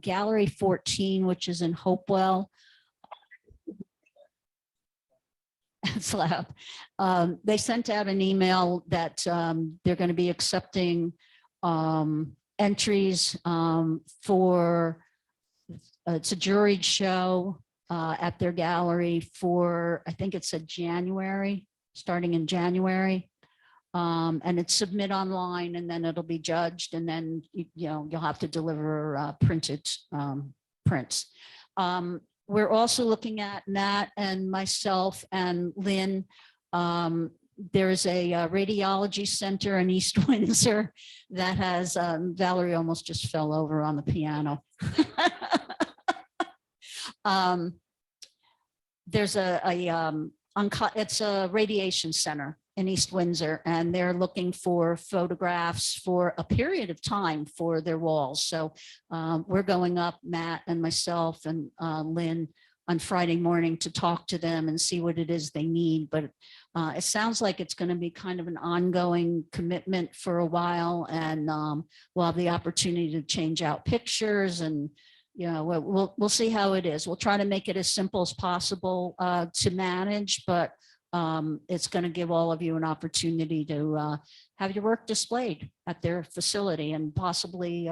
Gallery 14, which is in Hopewell. It's loud. They sent out an email that they're going to be accepting entries for, it's a juried show at their gallery for, I think it's a January, starting in January. And it's submit online, and then it'll be judged, and then you'll have to deliver printed prints. We're also looking at Matt and myself and Lynn. There's a radiology center in East Windsor that has, Valerie almost just fell over on the piano. There's it's a radiation center in East Windsor, and they're looking for photographs for a period of time for their walls. So we're going up, Matt and myself and Lynn, on Friday morning to talk to them and see what it is they need. But it sounds like it's going to be kind of an ongoing commitment for a while, and we'll have the opportunity to change out pictures, and we'll see how it is. We'll try to make it as simple as possible to manage, but it's going to give all of you an opportunity to have your work displayed at their facility, and possibly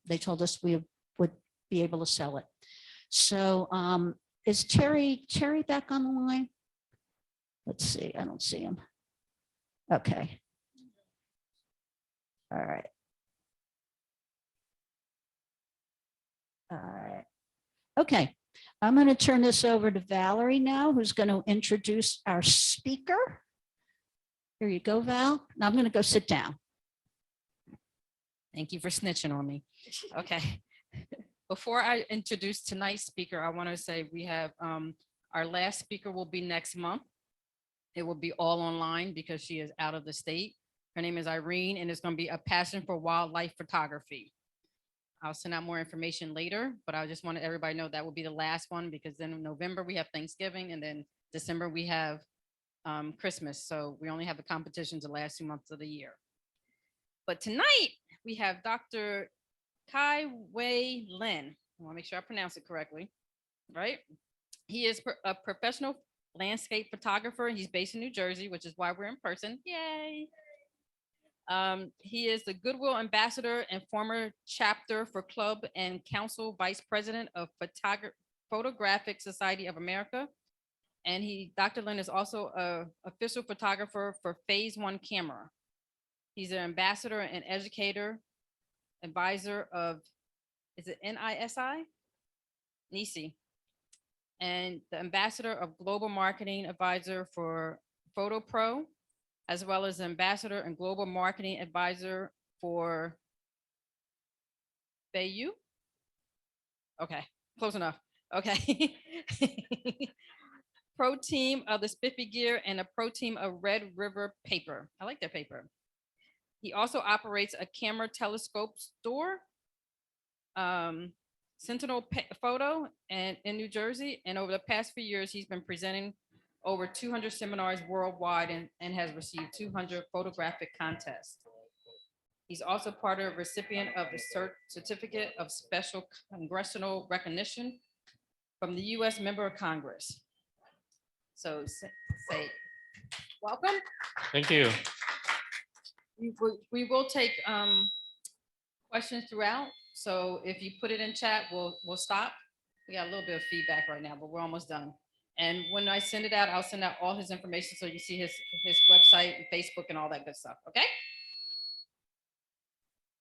they told us we would be able to sell it. So is Terry back on the line? Let's see. I don't see him. Okay. All right. All right. Okay. I'm going to turn this over to Valerie now, who's going to introduce our speaker. Here you go, Val. Now I'm going to go sit down. Thank you for snitching on me. Okay. Before I introduce tonight's speaker, I want to say we have our last speaker will be next month. It will be all online because she is out of the state. Her name is Irene, and it's going to be a passion for wildlife photography. I'll send out more information later, but I just wanted everybody to know that will be the last one, because then in November we have Thanksgiving, and then December we have Christmas. So we only have the competitions the last 2 months of the year. But tonight we have Dr. Kah-Wai Lin. I want to make sure I pronounce it correctly, right? He is a professional landscape photographer. He's based in New Jersey, which is why we're in person. Yay. He is the Goodwill Ambassador and former chapter for Club and Council Vice President of Photographic Society of America. And Dr. Lin is also an official photographer for Phase One Camera. He's an ambassador and educator, advisor of, is it NISI? NISI. And the ambassador of global marketing advisor for Photo Pro, as well as ambassador and global marketing advisor for Bayou. Okay, close enough. Okay. Pro team of the Spiffy Gear and a pro team of Red River Paper. I like that paper. He also operates a camera telescope store, Sentinel Photo, and in New Jersey. And over the past few years, he's been presenting over 200 seminars worldwide and has received 200 photographic contests. He's also part of recipient of the Certificate of Special Congressional Recognition from the U.S. Member of Congress. So say welcome. Thank you. We will take questions throughout. So if you put it in chat, we'll stop. We got a little bit of feedback right now, but we're almost done. And when I send it out, I'll send out all his information so you see his website and Facebook and all that good stuff. Okay.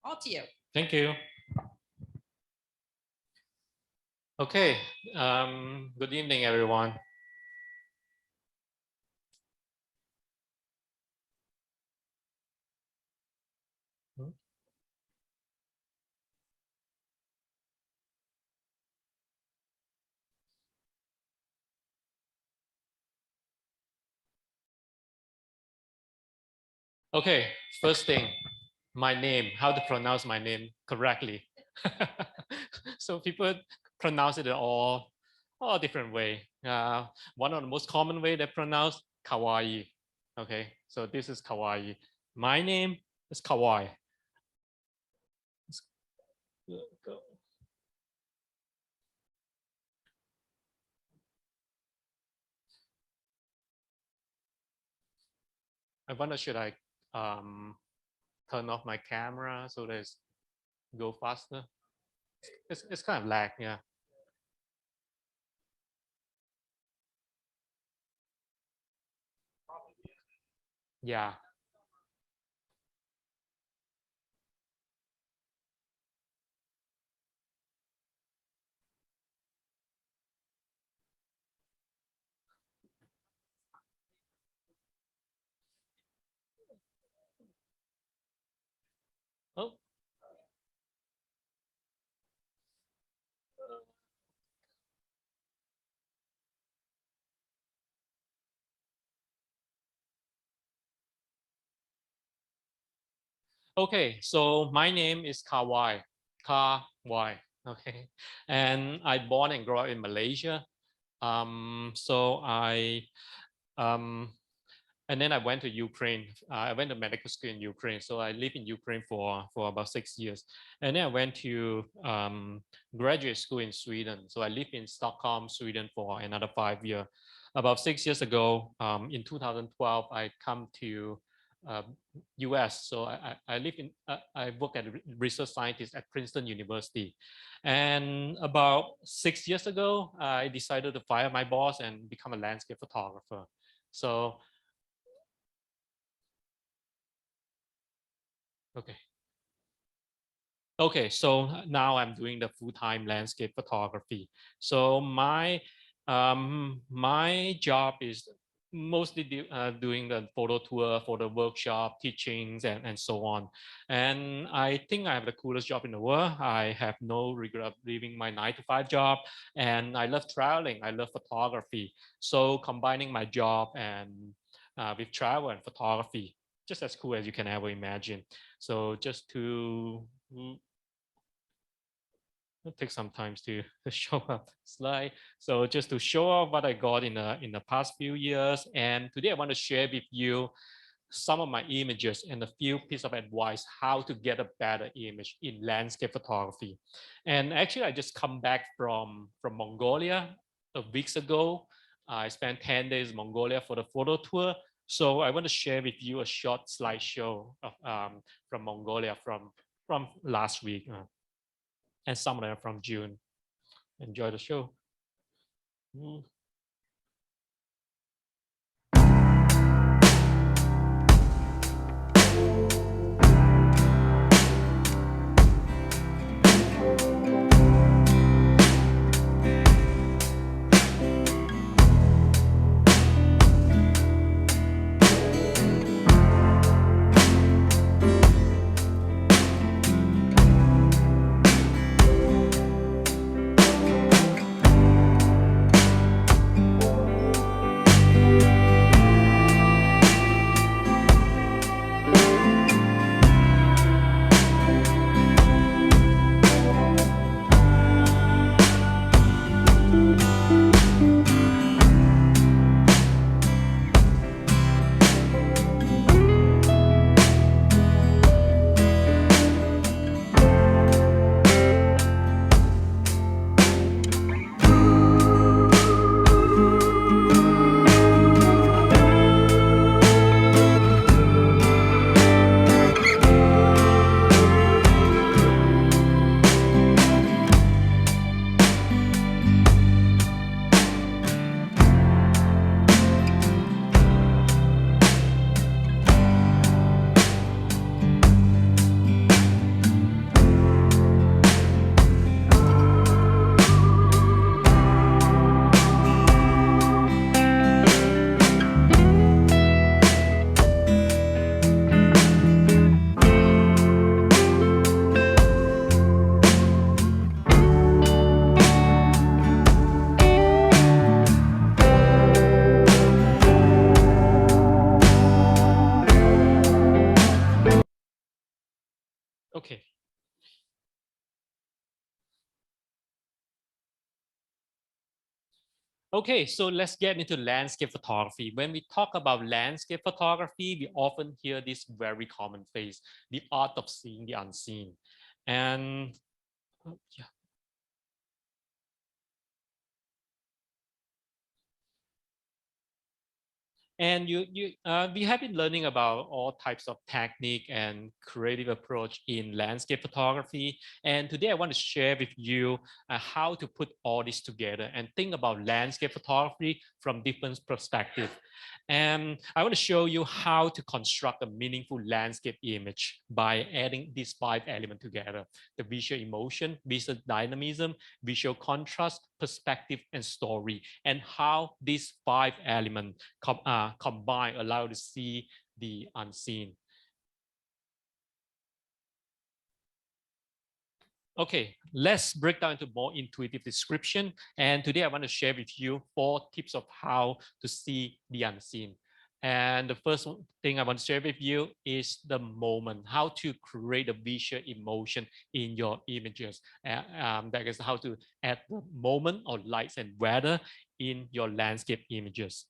All to you. Thank you. Okay. Good evening, everyone. Okay, first thing, my name, how to pronounce my name correctly. So people pronounce it in all different way. One of the most common way they pronounce Kah-Wai. Okay, so this is Kah-Wai. My name is Kah-Wai. I wonder, should I turn off my camera so that it's go faster? It's kind of lag, yeah. Yeah. Oh. Okay, so my name is Kah-Wai. Kah-Wai. Okay, and I born and grew up in Malaysia. So um, and then I went to Ukraine. I went to medical school in Ukraine. So I lived in Ukraine for about 6 years. And then I went to graduate school in Sweden. So I lived in Stockholm, Sweden for another 5 years. About 6 years ago, in 2012, I come to uh, US. So I live in, I work as a research scientist at Princeton University. And about 6 years ago, I decided to fire my boss and become a landscape photographer. So, okay. Okay, so now I'm doing the full-time landscape photography. So my job is mostly doing the photo tour, for the workshop, teachings, and so on. And I think I have the coolest job in the world. I have no regret of leaving my 9 to 5 job, and I love traveling. I love photography. So combining my job and with travel and photography, just as cool as you can ever imagine. So just to it'll take some time to show up slide. So just to show off what I got in the past few years. And today I want to share with you some of my images and a few pieces of advice how to get a better image in landscape photography. And actually, I just come back from Mongolia a weeks ago. I spent 10 days in Mongolia for the photo tour. So I want to share with you a short slideshow of, from Mongolia from last week. And some of them from June. Enjoy the show. Mm. Okay. Okay, so let's get into landscape photography. When we talk about landscape photography, we often hear this very common phrase, the art of seeing the unseen. And yeah. And we have been learning about all types of technique and creative approach in landscape photography. And today I want to share with you how to put all this together and think about landscape photography from different perspectives. And I want to show you how to construct a meaningful landscape image by adding these 5 elements together: the visual emotion, visual dynamism, visual contrast, perspective, and story, and how these 5 elements combine allow to see the unseen. Okay, let's break down into more intuitive description. And today I want to share with you 4 tips of how to see the unseen. And the first thing I want to share with you is the moment, how to create a visual emotion in your images. That is how to add the moment or lights and weather in your landscape images.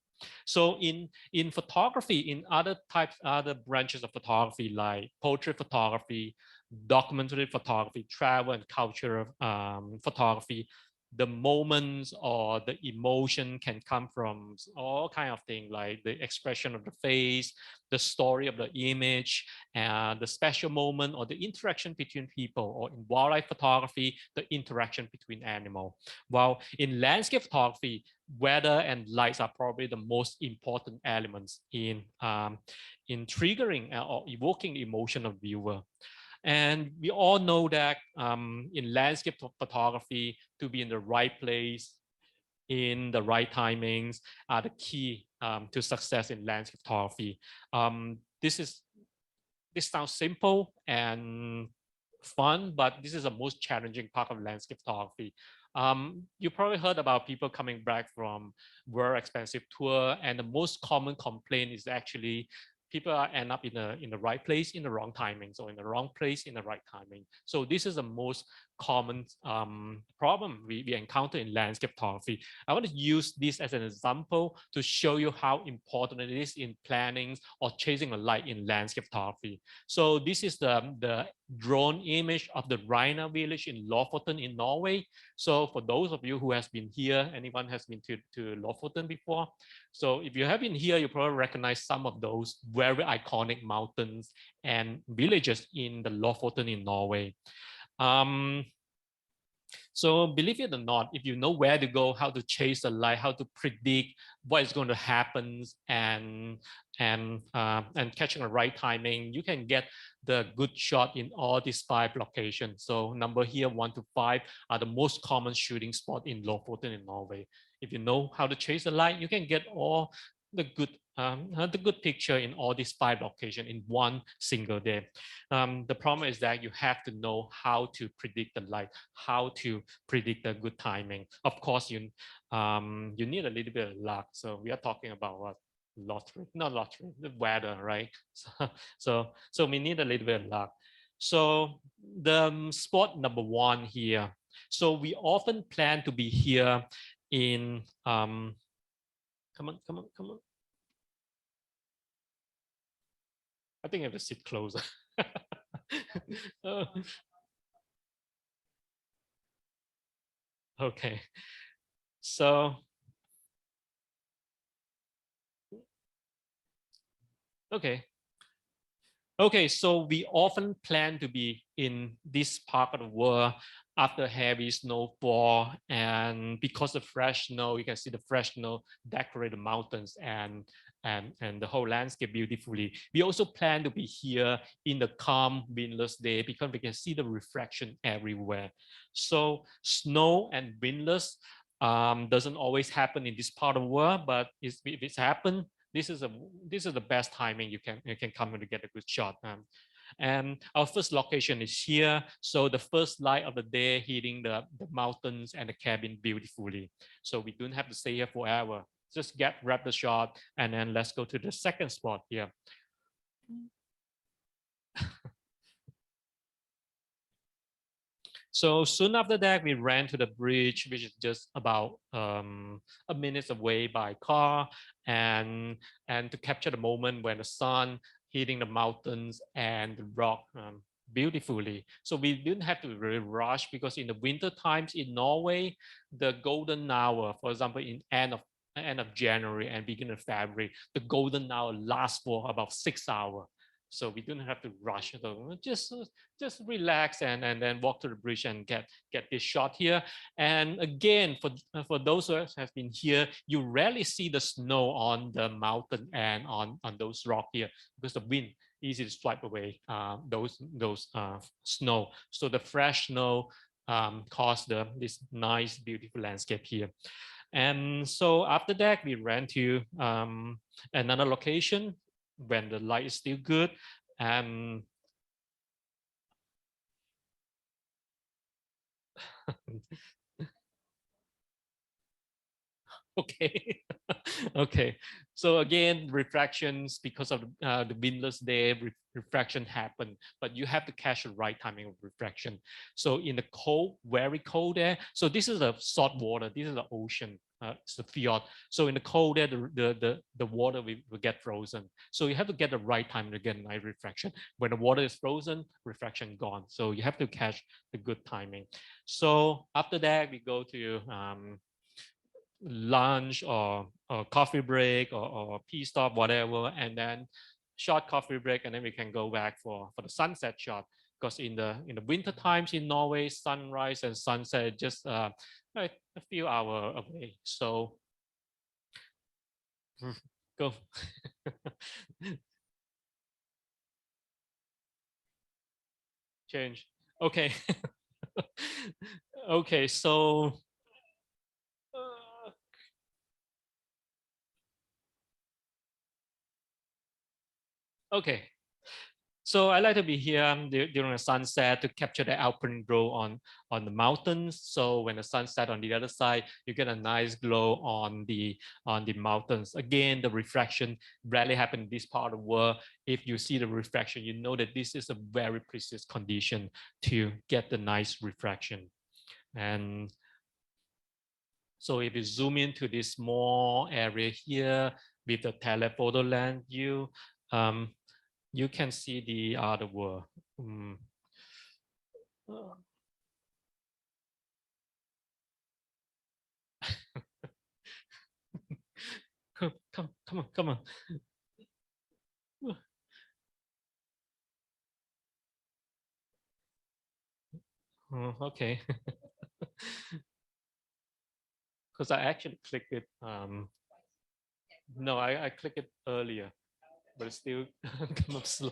So in photography, in other branches of photography like portrait photography, documentary photography, travel and cultural photography, the moments or the emotion can come from all kind of things like the expression of the face, the story of the image, and the special moment or the interaction between people, or in wildlife photography, the interaction between animals. While in landscape photography, weather and lights are probably the most important elements in triggering or evoking the emotion of viewer. And we all know that in landscape photography, to be in the right place, in the right timings are the key to success in landscape photography. This sounds simple and fun, but this is the most challenging part of landscape photography. You probably heard about people coming back from very expensive tour, and the most common complaint is actually people end up in the right place in the wrong timing, so in the wrong place in the right timing. So this is the most common problem we encounter in landscape photography. I want to use this as an example to show you how important it is in planning or chasing a light in landscape photography. So this is the drone image of the Rhina village in Lofoten in Norway. So for those of you who has been here, anyone has been to Lofoten before? So if you have been here, you probably recognize some of those very iconic mountains and villages in the Lofoten in Norway. So believe it or not, if you know where to go, how to chase the light, how to predict what is going to happen, and catching the right timing, you can get the good shot in all these 5 locations. So number here 1 to 5 are the most common shooting spot in Lofoten in Norway. If you know how to chase the light, you can get all the good picture in all these 5 locations in one single day. The problem is that you have to know how to predict the light, how to predict the good timing. Of course, you need a little bit of luck. So we are talking about what? Lottery, not lottery, the weather, right? So we need a little bit of luck. So the spot number 1 here. So we often plan to be here in come on. I think I have to sit closer. Okay. So okay, so we often plan to be in this part of the world after heavy snowfall, and because of fresh snow, you can see the fresh snow decorate the mountains and the whole landscape beautifully. We also plan to be here in the calm, windless day because we can see the reflection everywhere. So snow and windless doesn't always happen in this part of the world, but if it's happened, this is the best timing you can come in to get a good shot. And our first location is here. So the first light of the day hitting the mountains and the cabin beautifully. So we don't have to stay here forever. Just grab the shot, and then let's go to the second spot here. So soon after that, we ran to the bridge, which is just about a minute away by car, and to capture the moment when the sun hitting the mountains and the rock beautifully. So we didn't have to really rush because in the winter times in Norway, the golden hour, for example, in end of end of January and beginning of February, the golden hour lasts for about 6 hours. So we don't have to rush. So just relax and then walk to the bridge and get this shot here. And again, for those who have been here, you rarely see the snow on the mountain and on those rock here because the wind easy to swipe away those snow. So the fresh snow caused this nice, beautiful landscape here. And so after that, we ran to another location when the light is still good. And okay, okay. So again, refractions because of the windless day, refraction happen, but you have to catch the right timing of refraction. So in the cold, very cold there. So this is the salt water. This is the ocean. It's the fjord. So in the cold there, the water will get frozen. So you have to get the right time to get night refraction. When the water is frozen, refraction gone. So you have to catch the good timing. So after that, we go to lunch or coffee break or pit stop, whatever, and then short coffee break, and then we can go back for the sunset shot. Because in the winter times in Norway, sunrise and sunset just like a few hours away. So go. Change. Okay. Okay, so okay. So I like to be here during the sunset to capture the alpine glow on the mountains. So when the sun set on the other side, you get a nice glow on the mountains. Again, the refraction rarely happens in this part of the world. If you see the refraction, you know that this is a very precise condition to get the nice refraction. And so if you zoom into this small area here with the telephoto lens view, you can see the other world. Come on. Okay. Because I actually clicked it. No, I clicked it earlier, but it's still come up slow.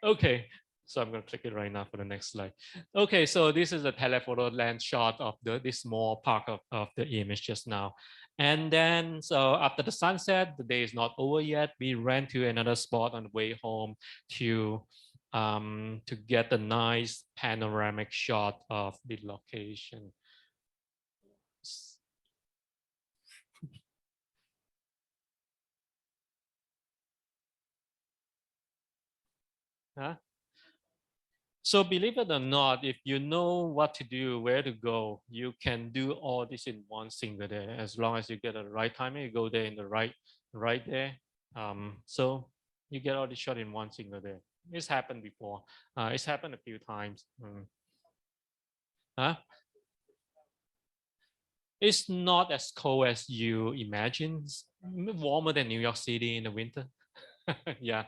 Okay, so I'm going to click it right now for the next slide. Okay, so this is a telephoto lens shot of this small part of the image just now. And then, so after the sunset, the day is not over yet. We ran to another spot on the way home to get a nice panoramic shot of the location. Huh? So believe it or not, if you know what to do, where to go, you can do all this in one single day. As long as you get the right timing, you go there in the right there. So you get all the shot in one single day. It's happened before. It's happened a few times. Huh? It's not as cold as you imagine. It's warmer than New York City in the winter. Yeah.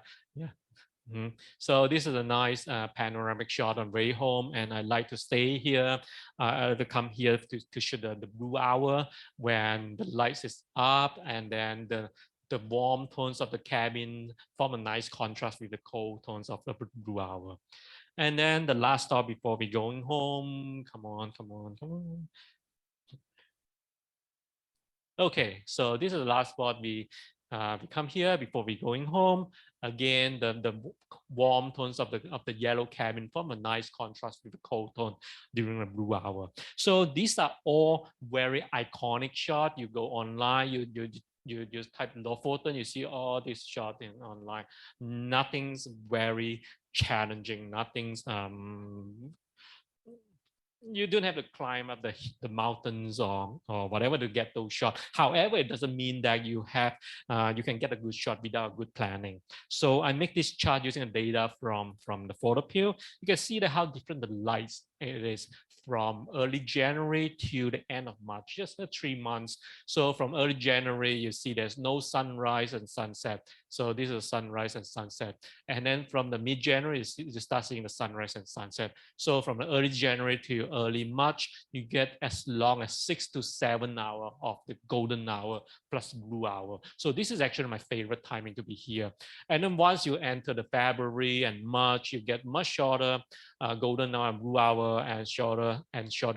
So this is a nice panoramic shot on way home, and I like to stay here. To come here to shoot the blue hour when the lights is up, and then the warm tones of the cabin form a nice contrast with the cold tones of the blue hour. And then the last stop before we going home. Come on. Okay, so this is the last spot we come here before we going home. Again, the warm tones of the yellow cabin form a nice contrast with the cold tone during the blue hour. So these are all very iconic shots. You go online, you just type Lofoten, you see all these shots online. Nothing's very challenging. Nothing's you don't have to climb up the mountains or whatever to get those shots. However, it doesn't mean that you can get a good shot without good planning. So I make this chart using the data from the photo pill. You can see that how different the lights it is from early January to the end of March, just 3 months. So from early January, you see there's no sunrise and sunset. So this is sunrise and sunset. And then from the mid-January, you start seeing the sunrise and sunset. So from the early January to early March, you get as long as 6 to 7 hours of the golden hour plus blue hour. So this is actually my favorite timing to be here. And then once you enter the February and March, you get much shorter golden hour and blue hour and shorter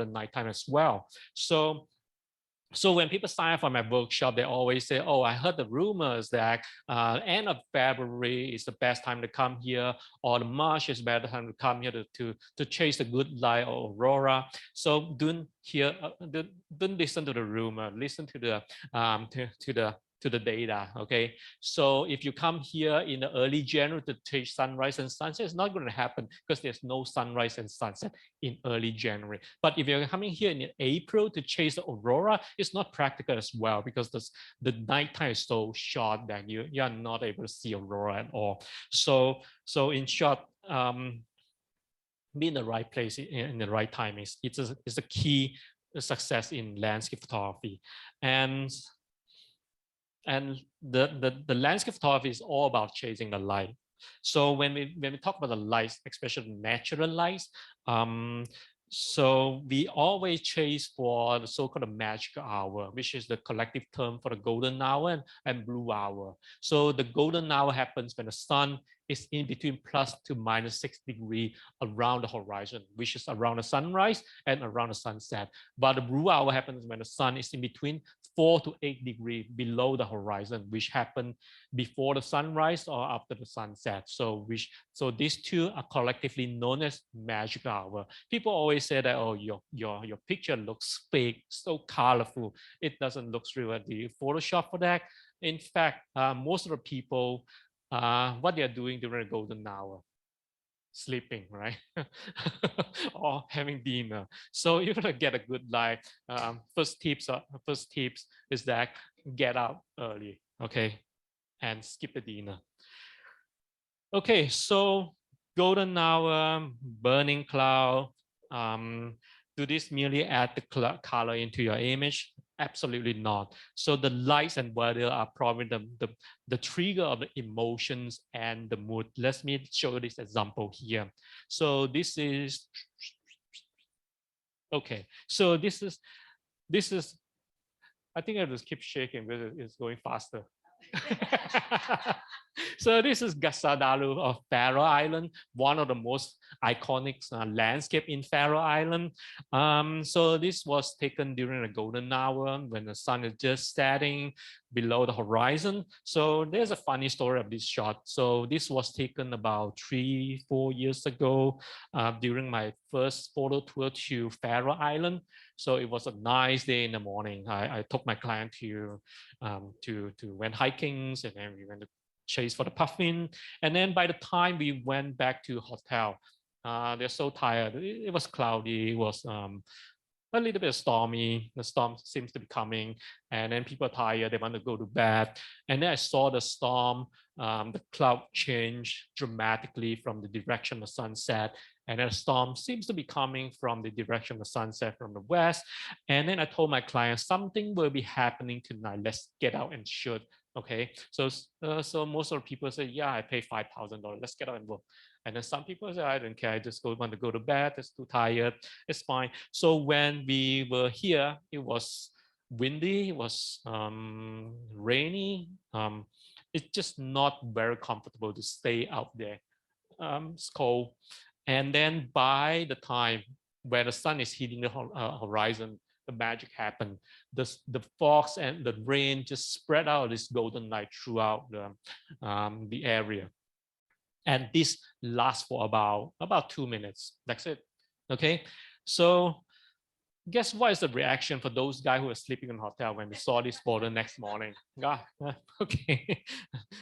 nighttime as well. So when people sign up for my workshop, they always say, oh, I heard the rumors that end of February is the best time to come here, or the March is better time to come here to chase the good light or aurora. So don't listen to the rumor, listen to the data, okay? So if you come here in the early January to chase sunrise and sunset, it's not going to happen because there's no sunrise and sunset in early January. But if you're coming here in April to chase the aurora, it's not practical as well because the nighttime is so short that you are not able to see aurora at all. So in short, be in the right place in the right time is a key success in landscape photography. And the landscape photography is all about chasing the light. So when we talk about the lights, especially natural lights, so we always chase for the so-called magic hour, which is the collective term for the golden hour and blue hour. So the golden hour happens when the sun is in between plus to minus 6 degrees around the horizon, which is around the sunrise and around the sunset. But the blue hour happens when the sun is in between 4 to 8 degrees below the horizon, which happen before the sunrise or after the sunset. So these two are collectively known as magic hour. People always say that, oh, your picture looks fake, so colorful. It doesn't look real. Do you Photoshop for that? In fact, most of the people, what they are doing during the golden hour, sleeping, right? Or having dinner. So you're gonna get a good light. First tips is that get up early, okay, and skip the dinner. Okay, so golden hour, burning cloud. Do this merely add the color into your image? Absolutely not. So the lights and weather are probably the trigger of the emotions and the mood. Let me show you this example here. So this is, okay. So this is, I think I just keep shaking because it's going faster. So this is Gasadalu of Faroe Island, one of the most iconic landscape in Faroe Island. So this was taken during the golden hour when the sun is just setting below the horizon. So there's a funny story of this shot. So this was taken about 3-4 years ago during my first photo tour to Faroe Island. So it was a nice day in the morning. I took my client to went hiking, and then we went to chase for the puffin. And then by the time we went back to hotel, they're so tired. It was cloudy. It was a little bit stormy. The storm seems to be coming, and then people are tired. They want to go to bed. And then I saw the storm, the cloud change dramatically from the direction of sunset. And then the storm seems to be coming from the direction of the sunset from the west. And then I told my client, something will be happening tonight. Let's get out and shoot. Okay, so most of the people say, yeah, I pay $5,000. Let's get out and work. And then some people say, I don't care. I just want to go to bed. It's too tired. It's fine. So when we were here, it was windy. It was rainy. It's just not very comfortable to stay out there. It's cold. And then by the time when the sun is hitting the horizon, the magic happened. The fogs and the rain just spread out this golden light throughout the area. And this lasts for about 2 minutes. That's it. Okay. So guess what is the reaction for those guys who are sleeping in the hotel when they saw this photo next morning? Okay.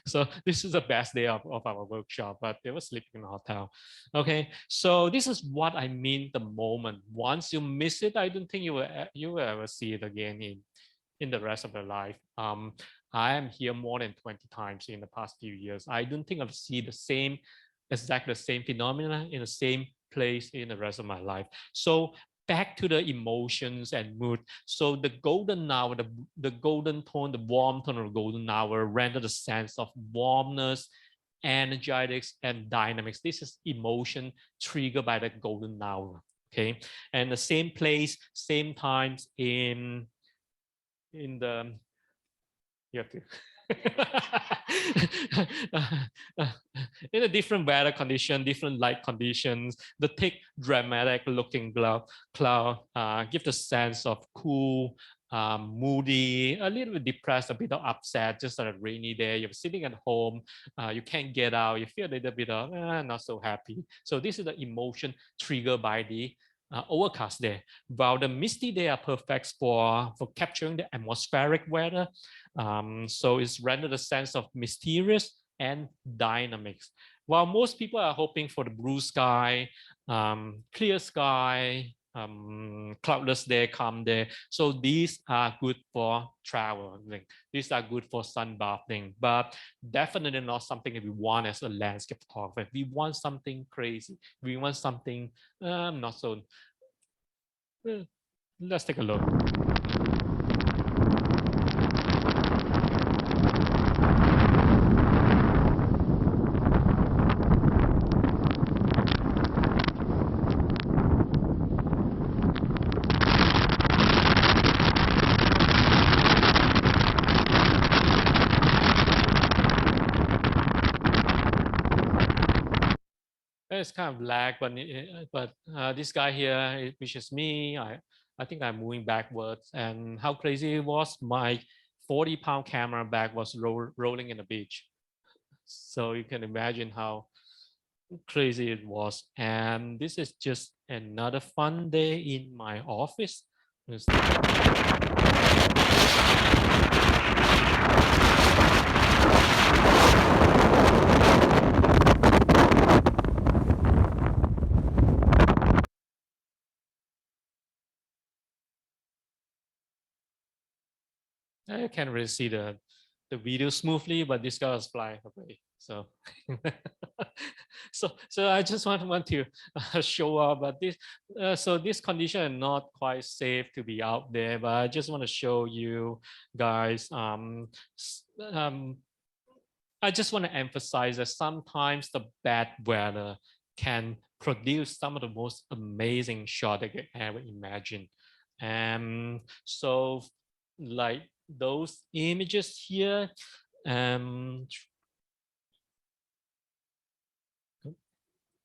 So this is the best day of our workshop, but they were sleeping in the hotel. Okay. So this is what I mean the moment. Once you miss it, I don't think you will ever see it again in the rest of your life. I am here more than 20 times in the past few years. I don't think I've seen exactly the same phenomena in the same place in the rest of my life. So back to the emotions and mood. So the golden hour, the golden tone, the warm tone of the golden hour render the sense of warmness, energetics, and dynamics. This is emotion triggered by the golden hour. Okay. And the same place, same times in the you have to in a different weather condition, different light conditions, the thick dramatic looking cloud give the sense of cool, moody, a little bit depressed, a bit of upset, just on a rainy day. You're sitting at home, you can't get out, you feel a little bit of not so happy. So this is the emotion triggered by the overcast day, while the misty day are perfect for capturing the atmospheric weather. So it's rendered a sense of mysterious and dynamics. While most people are hoping for the blue sky, clear sky, cloudless day, calm day. So these are good for traveling. These are good for sunbathing, but definitely not something that we want as a landscape photographer. We want something crazy. We want something not so. Let's take a look. It's kind of lag, but this guy here, which is me, I think I'm moving backwards. And how crazy it was! My 40-pound camera bag was rolling in the beach. So you can imagine how crazy it was. And this is just another fun day in my office. I can't really see the video smoothly, but this guy was flying away. So, so I just want to show up. But this condition is not quite safe to be out there. But I just want to show you guys. I just want to emphasize that sometimes the bad weather can produce some of the most amazing shots that you can ever imagine. So like those images here, come,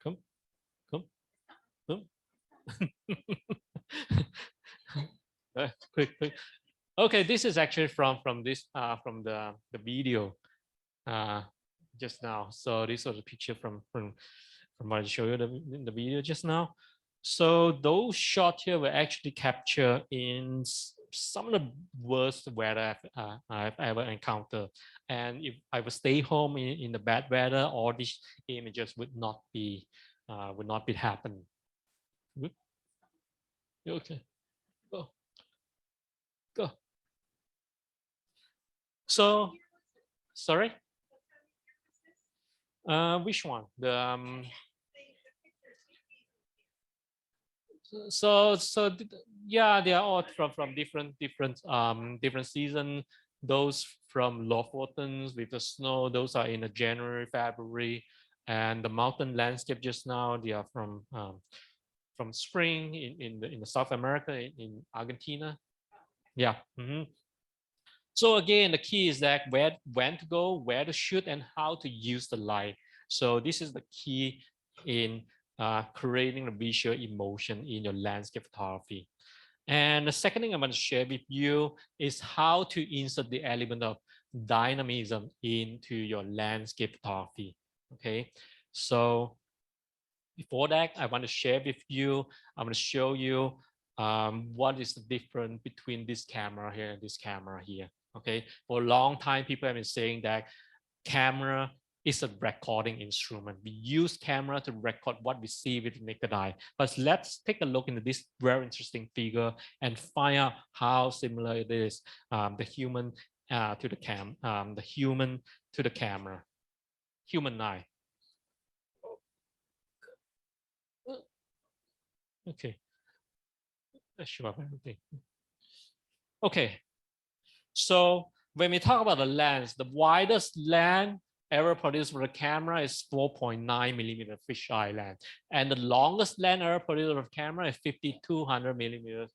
come, come, come. Quick. Okay, this is actually from the video just now. So this was a picture from what I showed you in the video just now. So those shots here were actually captured in some of the worst weather I've ever encountered. And if I would stay home in the bad weather, all these images would not be happening. Okay, go. So, sorry. Which one? The yeah, they are all from different season. Those from Lofoten with the snow, those are in the January, February, and the mountain landscape just now, they are from spring in the South America in Argentina. Yeah. So again, the key is that when to go, where to shoot, and how to use the light. So this is the key in creating a visual emotion in your landscape photography. And the second thing I want to share with you is how to insert the element of dynamism into your landscape photography. Okay, so before that, I want to share with you, I'm going to show you what is the difference between this camera here and this camera here. Okay, for a long time, people have been saying that camera is a recording instrument. We use camera to record what we see with the naked eye. But let's take a look into this very interesting figure and find out how similar it is, the human to the human to the camera, human eye. Okay, let's show up everything. Okay, so when we talk about the lens, the widest lens ever produced for the camera is 4.9 millimeter fisheye lens, and the longest lens ever produced for the camera is 5,200 millimeters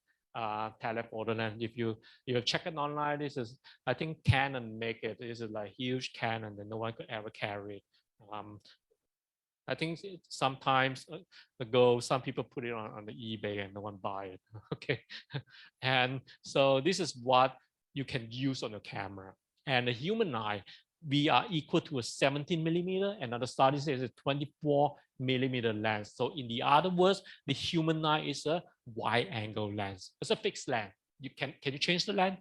telephoto lens. If you check it online, this is, I think Canon make it. This is like huge Canon that no one could ever carry. I think sometimes ago, some people put it on the eBay and no one buy it. Okay, and so this is what you can use on your camera. And the human eye, we are equal to a 17 millimeter, and the study says a 24 millimeter lens. So in the other words, the human eye is a wide angle lens. It's a fixed lens. Can you change the lens?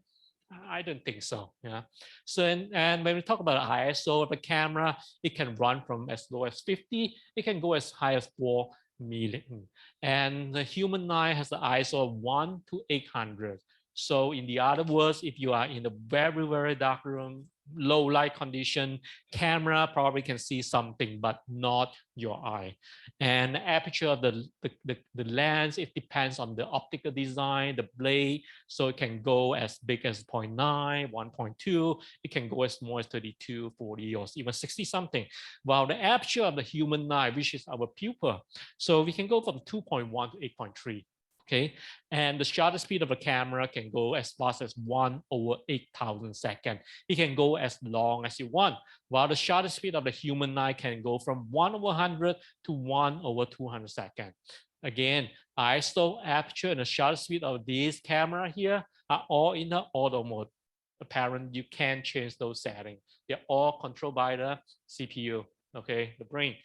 I don't think so. Yeah. So and when we talk about ISO of a camera, it can run from as low as 50. It can go as high as 4 million. And the human eye has the ISO of 1 to 800. So in the other words, if you are in a very, very dark room, low light condition, camera probably can see something, but not your eye. And the aperture of the lens, it depends on the optical design, the blade. So it can go as big as 0.9, 1.2. It can go as small as 32, 40, or even 60 something. While the aperture of the human eye, which is our pupil, so we can go from 2.1 to 8.3. Okay, and the shutter speed of a camera can go as fast as 1/8,000 seconds. It can go as long as you want, while the shutter speed of the human eye can go from 1/100 to 1/200 seconds. Again, ISO, aperture, and the shutter speed of this camera here are all in the auto mode. Apparently, you can't change those settings. They're all controlled by the CPU, okay, the brain.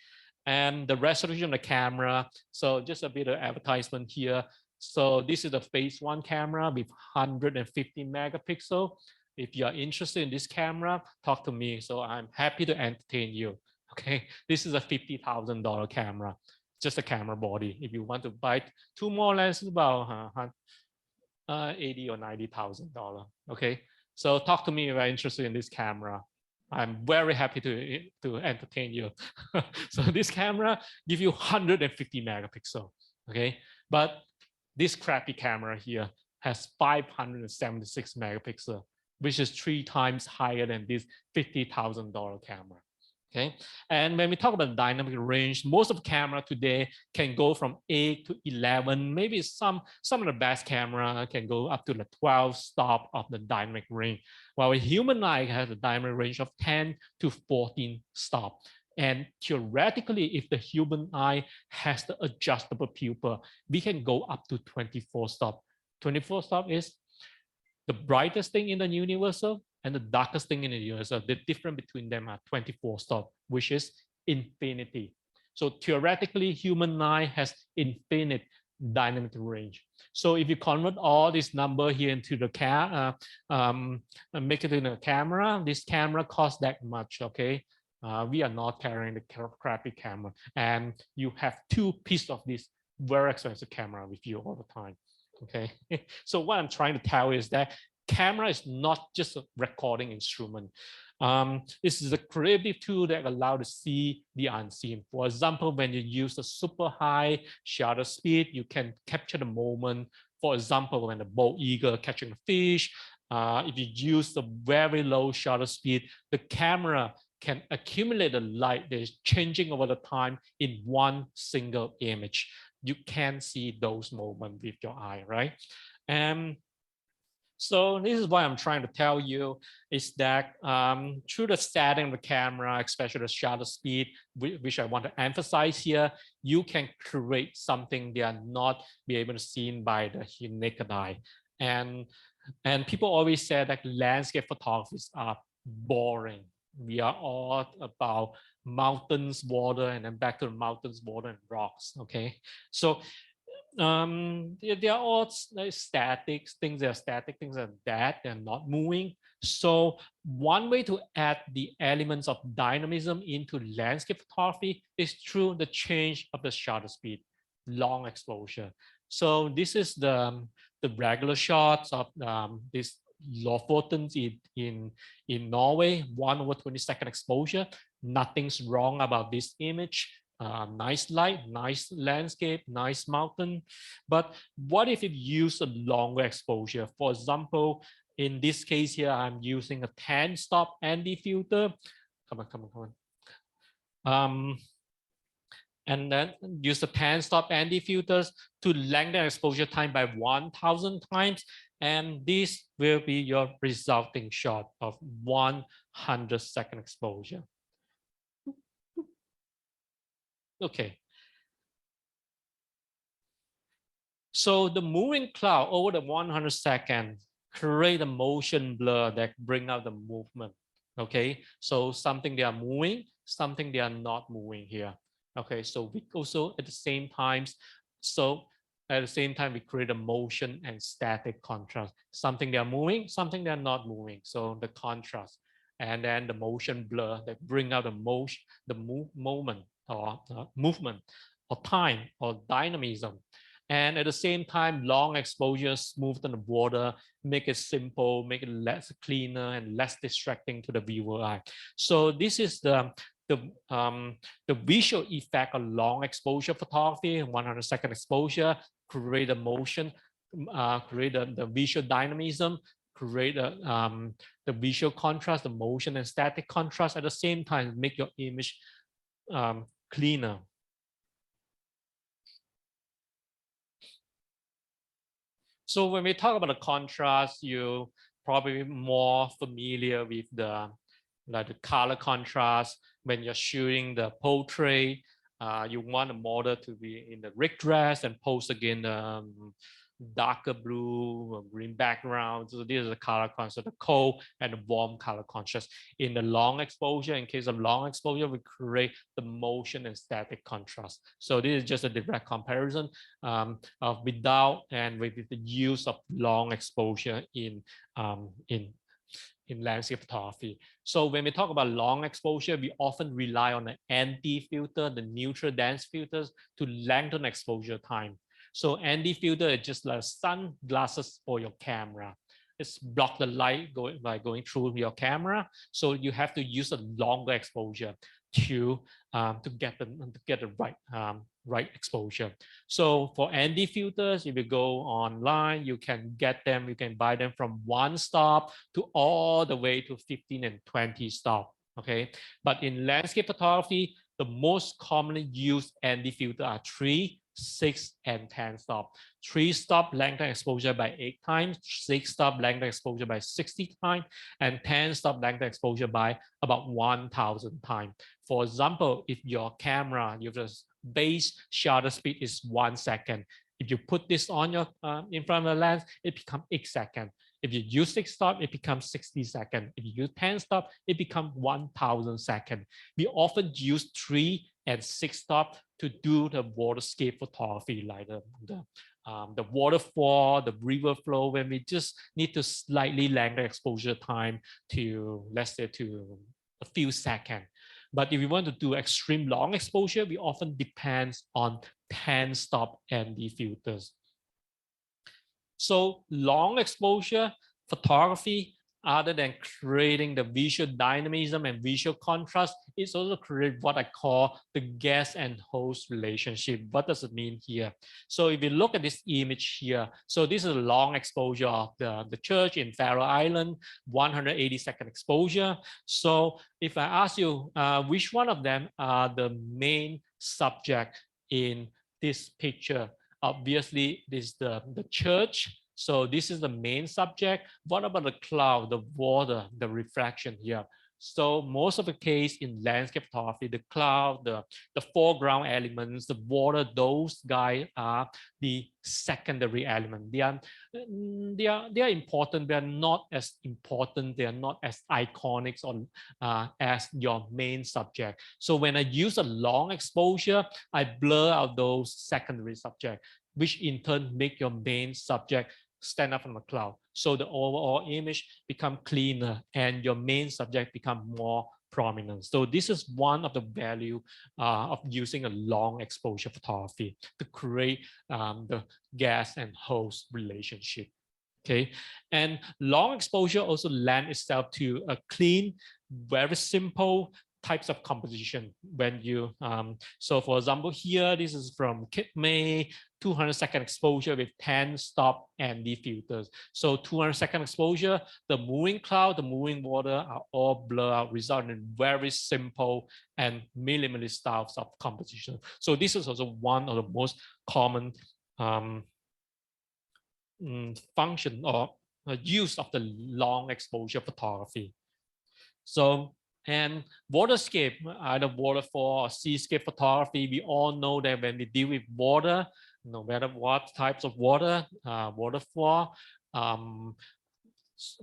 And the resolution of the camera, so just a bit of advertisement here. So this is the phase 1 camera with 150 megapixel. If you are interested in this camera, talk to me. So I'm happy to entertain you. Okay, this is a $50,000 camera, just a camera body. If you want to buy 2 more lenses, about $80,000 or $90,000. Okay, so talk to me if you're interested in this camera. I'm very happy to entertain you. So this camera gives you 150 megapixel. Okay, but this crappy camera here has 576 megapixel, which is 3 times higher than this $50,000 camera. Okay, and when we talk about dynamic range, most of the camera today can go from 8 to 11. Maybe some of the best camera can go up to the 12 stop of the dynamic range, while a human eye has a dynamic range of 10 to 14 stop. And theoretically, if the human eye has the adjustable pupil, we can go up to 24 stop. 24 stop is the brightest thing in the universal and the darkest thing in the universal. The difference between them are 24 stop, which is infinity. So theoretically, human eye has infinite dynamic range. So if you convert all this number here into the make it in a camera, this camera costs that much, okay? We are not carrying the crappy camera, and you have 2 pieces of this very expensive camera with you all the time. Okay, so what I'm trying to tell you is that camera is not just a recording instrument. This is a creative tool that allows to see the unseen. For example, when you use a super high shutter speed, you can capture the moment. For example, when the bald eagle catching a fish, if you use the very low shutter speed, the camera can accumulate the light that is changing over the time in one single image. You can see those moments with your eye, right? And so this is what I'm trying to tell you is that through the setting of the camera, especially the shutter speed, which I want to emphasize here, you can create something they are not be able to see by the naked eye. And people always say that landscape photographers are boring. We are all about mountains, water, and then back to the mountains, water, and rocks. Okay, so They are all static things. They are static things are that they're not moving. So one way to add the elements of dynamism into landscape photography is through the change of the shutter speed, long exposure. So this is the regular shots of this Lofoten in Norway, 1/22 exposure. Nothing's wrong about this image. Nice light, nice landscape, nice mountain. But what if you use a longer exposure? For example, in this case here, I'm using a 10 stop ND filter. Come on, come on, come on. And then use the 10 stop ND filters to lengthen exposure time by 1000 times. And this will be your resulting shot of 100-second exposure. Okay. So the moving cloud over the 100 seconds create a motion blur that bring out the movement. Okay, so something they are moving, something they are not moving here. Okay, so we also at the same time, we create a motion and static contrast. Something they are moving, something they are not moving. So the contrast, and then the motion blur that bring out the motion, the moment or movement or time or dynamism. And at the same time, long exposure smoothen the border, make it simple, make it less cleaner and less distracting to the viewer eye. So this is the visual effect of long exposure photography, 100-second exposure, create a motion, create the visual dynamism, create the visual contrast, the motion and static contrast at the same time, make your image cleaner. So when we talk about the contrast, you probably more familiar with the color contrast. When you're shooting the portrait, you want the model to be in the rig dress and pose again darker blue or green background. So this is the color contrast, the cold and the warm color contrast. In the long exposure, in case of long exposure, we create the motion and static contrast. So this is just a direct comparison of without and with the use of long exposure in landscape photography. So when we talk about long exposure, we often rely on the ND filter, the neutral dense filters, to lengthen exposure time. So ND filter is just like sunglasses for your camera. It's block the light by going through your camera. So you have to use a longer exposure to get the right exposure. So for ND filters, if you go online, you can get them. You can buy them from 1 stop to all the way to 15 and 20 stop. Okay, but in landscape photography, the most commonly used ND filter are 3, 6, and 10 stop. 3 stop lengthen exposure by 8 times, 6 stop lengthen exposure by 60 times, and 10 stop lengthen exposure by about 1000 times. For example, if your camera, your base shutter speed is 1 second. If you put this on your in front of the lens, it becomes 8 seconds. If you use 6 stop, it becomes 60 seconds. If you use 10 stop, it becomes 1000 seconds. We often use 3 and 6 stop to do the waterscape photography, like the waterfall, the river flow, when we just need to slightly lengthen exposure time to, let's say, to a few seconds. But if we want to do extreme long exposure, we often depend on 10 stop ND filters. So long exposure photography, other than creating the visual dynamism and visual contrast, it's also create what I call the guest and host relationship. What does it mean here? So if you look at this image here, so this is a long exposure of the church in Faroe Island, 180-second exposure. So if I ask you which one of them are the main subject in this picture, obviously this is the church. So this is the main subject. What about the cloud, the water, the refraction here? So most of the case in landscape photography, the cloud, the foreground elements, the water, those guys are the secondary element. They are important. They are not as important. They are not as iconic or as your main subject. So when I use a long exposure, I blur out those secondary subjects. which in turn make your main subject stand up from the cloud. So the overall image become cleaner and your main subject become more prominent. So this is one of the value of using a long exposure photography to create the guest and host relationship. Okay, and long exposure also lend itself to a clean, very simple types of composition. When you so for example here, this is from Kit May, 200-second exposure with 10 stop and filters. So 200-second exposure, the moving cloud, the moving water are all blurred out, resulting in very simple and minimalist styles of composition. So this is also one of the most common function or use of the long exposure photography. So, and waterscape, either waterfall or seascape photography, we all know that when we deal with water, no matter what types of water, waterfall,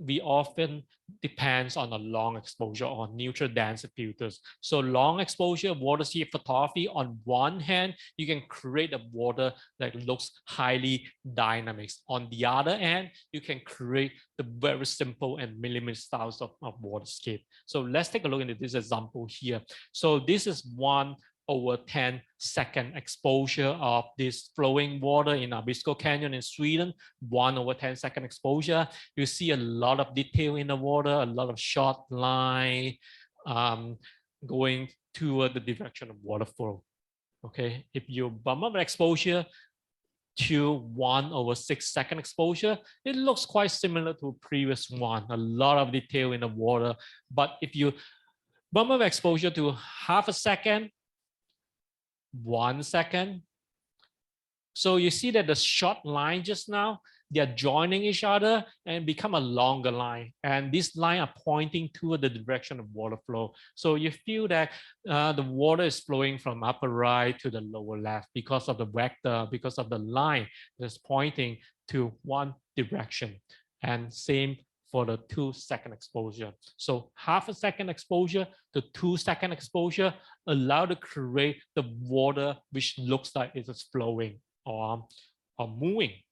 we often depends on a long exposure or neutral density filters. So long exposure waterscape photography, on one hand, you can create a water that looks highly dynamic. On the other hand, you can create the very simple and minimalist styles of waterscape. So let's take a look at this example here. So this is 1/10-second exposure of this flowing water in Abisko Canyon in Sweden. 1/10-second exposure. You see a lot of detail in the water, a lot of short line going toward the direction of water flow. Okay, if you bump up the exposure to 1/6-second exposure, it looks quite similar to previous one. A lot of detail in the water, but if you bump up exposure to 1/2 second, 1 second. So you see that the short line just now, they are joining each other and become a longer line. And this line are pointing toward the direction of water flow. So you feel that the water is flowing from upper right to the lower left because of the vector, because of the line that's pointing to one direction. And same for the 2-second exposure. So 1/2 second exposure to 2-second exposure allow to create the water which looks like it is flowing or moving.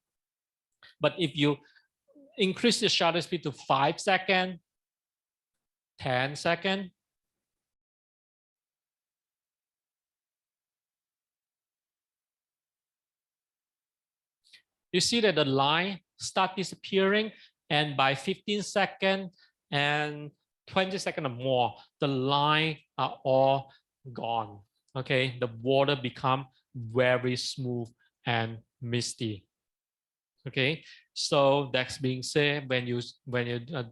But if you increase the shutter speed to 5 seconds, 10 seconds, you see that the line start disappearing, and by 15 seconds and 20 seconds or more, the line are all gone. Okay, the water become very smooth and misty. Okay, so that's being said, when you're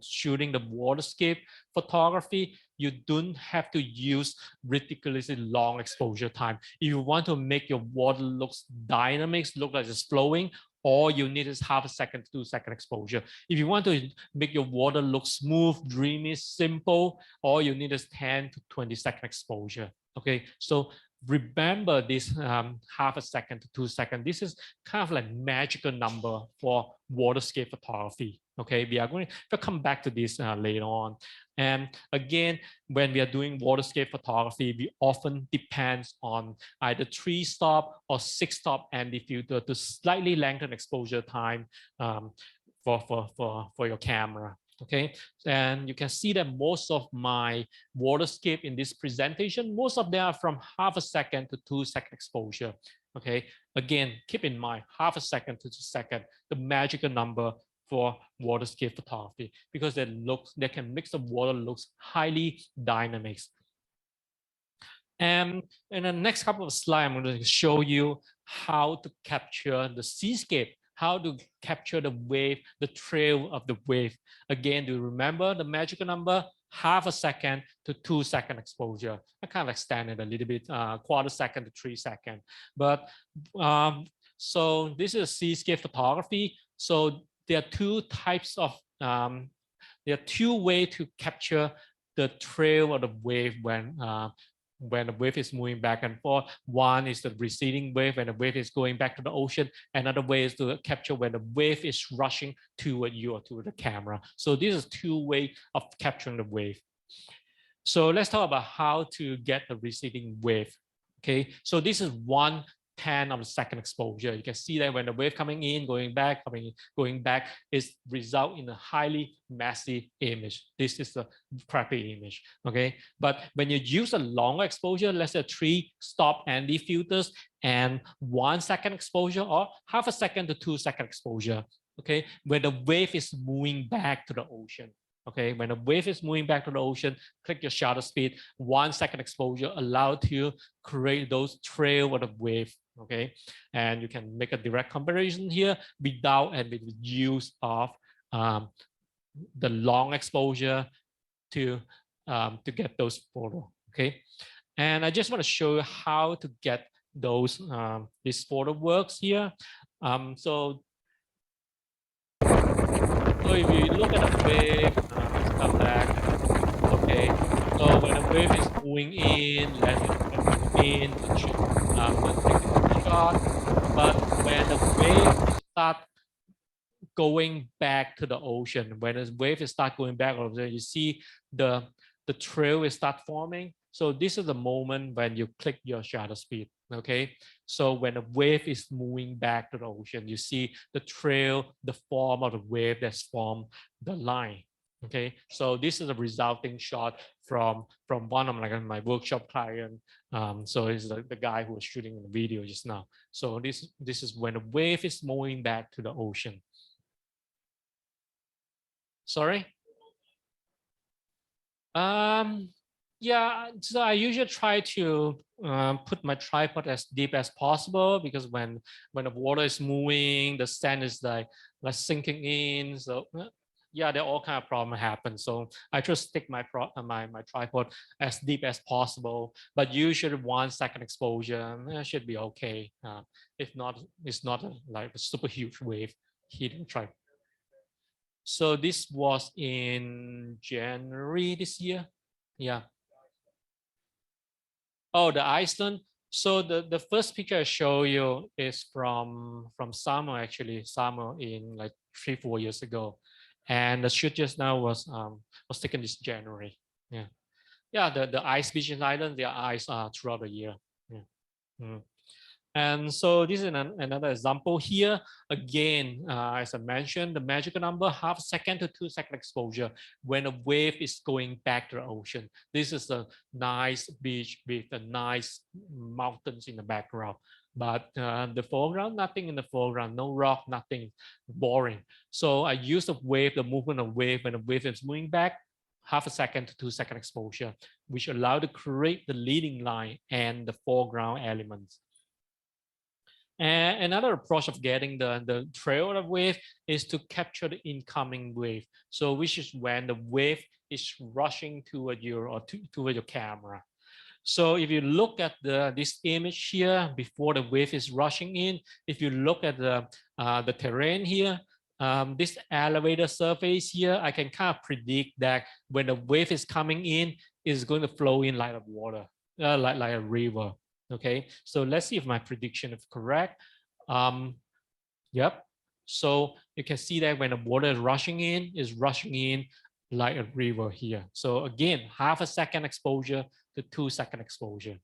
shooting the waterscape photography, you don't have to use ridiculously long exposure time. If you want to make your water looks dynamic, look like it's flowing, all you need is 1/2 second to 2-second exposure. If you want to make your water look smooth, dreamy, simple, all you need is 10 to 20-second exposure. Okay, so remember this 1/2 second to 2 seconds. This is kind of like magical number for waterscape photography. Okay, we are going to come back to this later on. And again, when we are doing waterscape photography, we often depends on either 3-stop or 6-stop anti-filter to slightly lengthen exposure time for your camera. Okay, and you can see that most of my waterscape in this presentation, most of them are from 1/2 second to 2-second exposure. Okay, again, keep in mind 1/2 second to 2 seconds, the magical number for waterscape photography, because they can mix the water looks highly dynamic. And in the next couple of slides, I'm going to show you how to capture the seascape, how to capture the wave, the trail of the wave. Again, do you remember the magical number? 1/2 second to 2-second exposure. I kind of extended a little bit, 1/4 second to 3 seconds. But so this is seascape photography. So there are two types of, there are two ways to capture the trail of the wave when the wave is moving back and forth. One is the receding wave when the wave is going back to the ocean. Another way is to capture when the wave is rushing toward you or to the camera. So this is two ways of capturing the wave. So let's talk about how to get the receding wave. Okay, so this is one 10 of the second exposure. You can see that when the wave coming in, going back, going back, is result in a highly messy image. This is a crappy image, okay? But when you use a longer exposure, let's say 3 stop ND filters and 1 second exposure or half a second to 2 second exposure, okay? When the wave is moving back to the ocean, okay? When the wave is moving back to the ocean, click your shutter speed, 1 second exposure allowed to create those trail of the wave, okay? And you can make a direct comparison here without and with the use of the long exposure to get those photos, okay? And I just want to show you how to get those this photo works here. So if you look at the wave, let's come back. Okay, so when the wave is moving in, let's in, it should take a shot. But when the wave start going back to the ocean, when the wave is start going back, you see the trail will start forming. So this is the moment when you click your shutter speed, okay? So when the wave is moving back to the ocean, you see the trail, the form of the wave that's formed the line, okay? So this is a resulting shot from one of my workshop client. So it's the guy who was shooting the video just now. So this is when the wave is moving back to the ocean. Sorry? Yeah, so I usually try to put my tripod as deep as possible, because when the water is moving, the sand is like sinking in. So yeah, there are all kind of problems happen. So I just stick my tripod as deep as possible, but usually 1 second exposure should be okay. If not, it's not like a super huge wave hitting tripod. So this was in January this year. Yeah. Oh, the Iceland. So the first picture I show you is from summer, actually, summer in like 3-4 years ago, and the shoot just now was taken this January. Yeah, yeah. The ice beach in Ireland, there are ice throughout the year. Yeah. Mm. And so this is another example here. Again, as I mentioned, the magical number, half second to 2 second exposure when a wave is going back to the ocean. This is a nice beach with a nice mountains in the background. But the foreground, nothing in the foreground, no rock, nothing, boring. So I use the wave, the movement of wave when the wave is moving back, half a second to 2 second exposure, which allow to create the leading line and the foreground elements. And another approach of getting the trail of wave is to capture the incoming wave. So which is when the wave is rushing toward toward your camera. So if you look at this image here before the wave is rushing in, if you look at the terrain here, this elevator surface here, I can kind of predict that when the wave is coming in, it's going to flow in like a water, like a river. Okay, so let's see if my prediction is correct. Yep. So you can see that when the water is rushing in like a river here. So again, half a second exposure to 2 second exposure.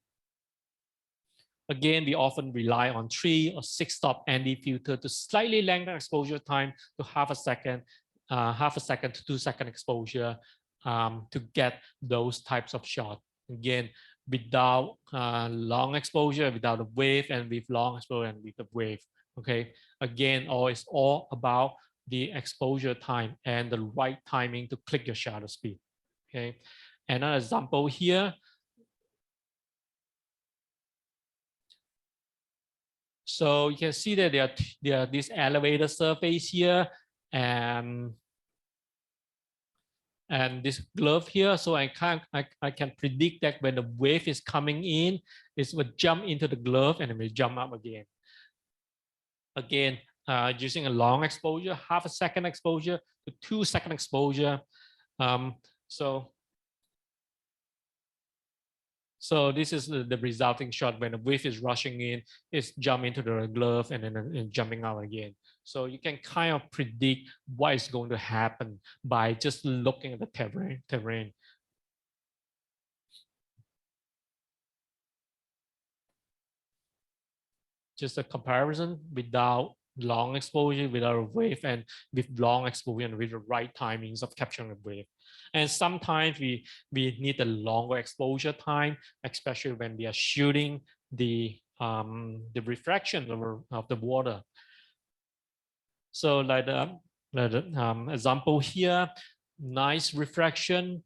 Again, we often rely on 3 or 6 stop ND filter to slightly lengthen exposure time to half a second to 2 second exposure to get those types of shots. Again, without long exposure, without a wave, and with long exposure and with a wave. Okay, again, it's all about the exposure time and the right timing to click your shutter speed. Okay, another example here. So you can see that there are this elevator surface here and this glove here. So I can predict that when the wave is coming in, it will jump into the glove and it will jump up again. Again, using a long exposure, half a second exposure to 2 second exposure. So this is the resulting shot when the wave is rushing in, it's jumping into the glove and then jumping out again. So you can kind of predict what is going to happen by just looking at the terrain. just a comparison without long exposure, without a wave, and with long exposure and with the right timings of capturing a wave. And sometimes we need a longer exposure time, especially when we are shooting the refraction of the water. So like the example here, nice refraction.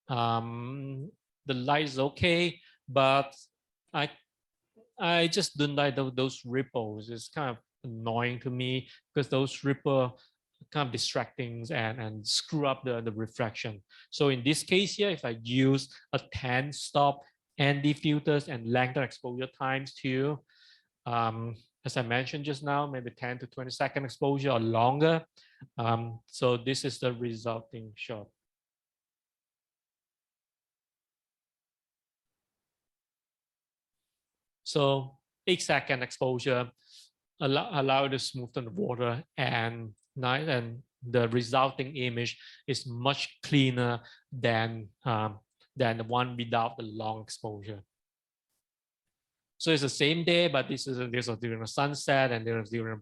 The light is okay, but I just don't like those ripples. It's kind of annoying to me because those ripple kind of distracting and screw up the refraction. So in this case here, if I use a 10 stop ND filters and lengthen exposure times to, as I mentioned just now, maybe 10 to 20 second exposure or longer. So this is the resulting shot. So 8-second exposure allow to smoothen the water, and the resulting image is much cleaner than the one without the long exposure. So it's the same day, but this is during the sunset and there's during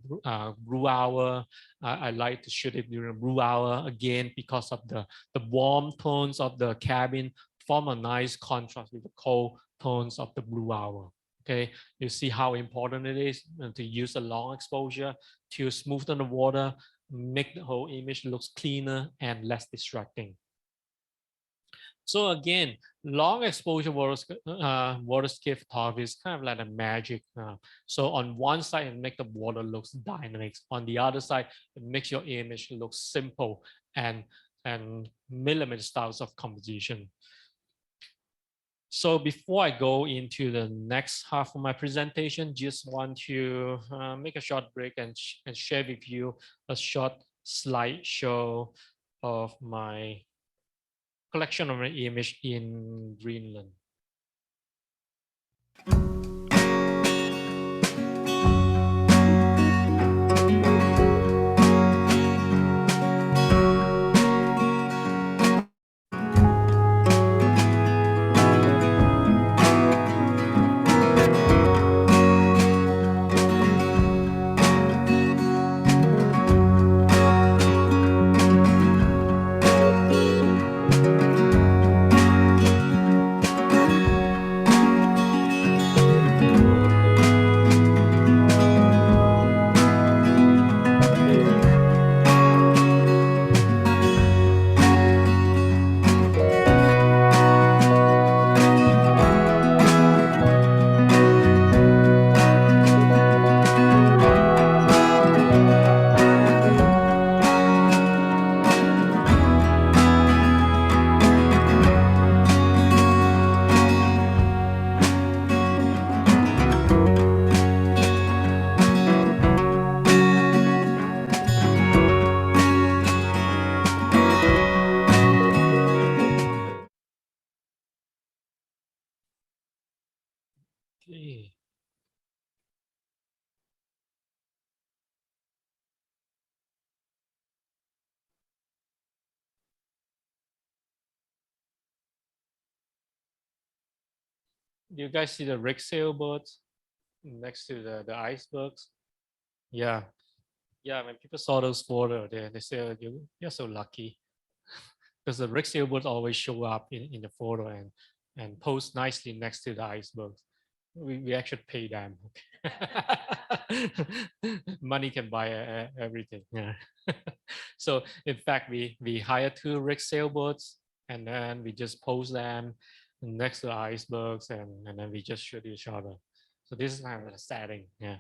blue hour. I like to shoot it during blue hour again because of the warm tones of the cabin form a nice contrast with the cold tones of the blue hour. Okay, you see how important it is to use a long exposure to smoothen the water, make the whole image looks cleaner and less distracting. So again, long exposure waterscape photography is kind of like a magic. So on one side, it makes the water looks dynamic. On the other side, it makes your image look simple and millimeter styles of composition. So before I go into the next half of my presentation, just want to make a short break and share with you a short slideshow of my collection of my image in Greenland. Okay. Do you guys see the rig sailboats next to the icebergs? Yeah. Yeah, when people saw those photos, they say you're so lucky because the rig sailboats always show up in the photo and pose nicely next to the icebergs. We actually pay them. Money can buy everything. Yeah. So in fact, we hire 2 rig sailboats and then we just pose them next to the icebergs and then we just shoot each other. So this is kind of a setting. Yeah.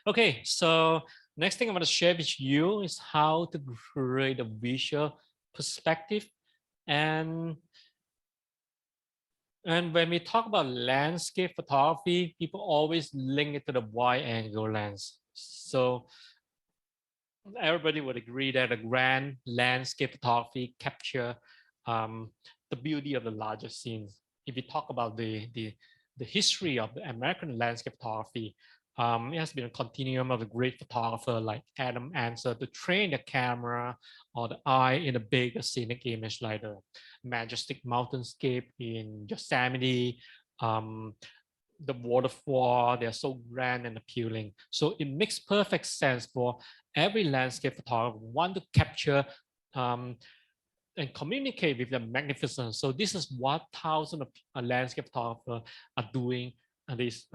Okay, so next thing I'm going to share with you is how to create a visual perspective. And when we talk about landscape photography, people always link it to the wide angle lens. So everybody would agree that a grand landscape photography capture the beauty of the larger scenes. If we talk about the history of the American landscape photography, it has been a continuum of a great photographer like Adam Answer to train the camera or the eye in a big scenic image like the majestic mountainscape in Yosemite, the waterfall, they're so grand and appealing. So it makes perfect sense for every landscape photographer want to capture and communicate with the magnificence. So this is what thousands of landscape photographers are doing this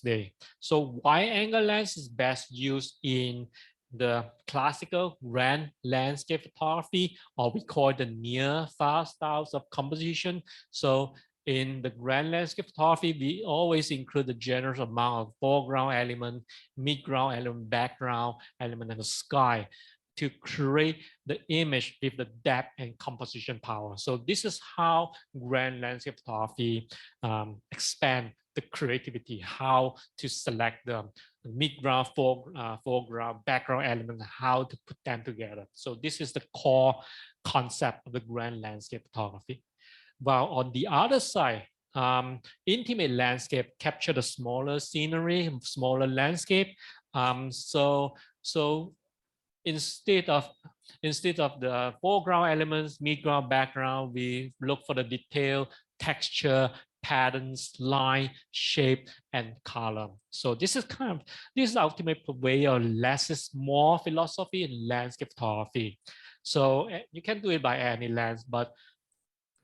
day. So wide angle lens is best used in the classical grand landscape photography, or we call it the near far styles of composition. So in the grand landscape photography, we always include the generous amount of foreground element, midground element, background element, and the sky to create the image with the depth and composition power. So this is how grand landscape photography expand the creativity, how to select the midground, foreground, background element, how to put them together. So this is the core concept of the grand landscape photography. While on the other side, intimate landscape capture the smaller scenery, smaller landscape. So instead of the foreground elements, midground, background, we look for the detail, texture, patterns, line, shape, and color. So this is the ultimate way of less is more philosophy in landscape photography. So you can do it by any lens, but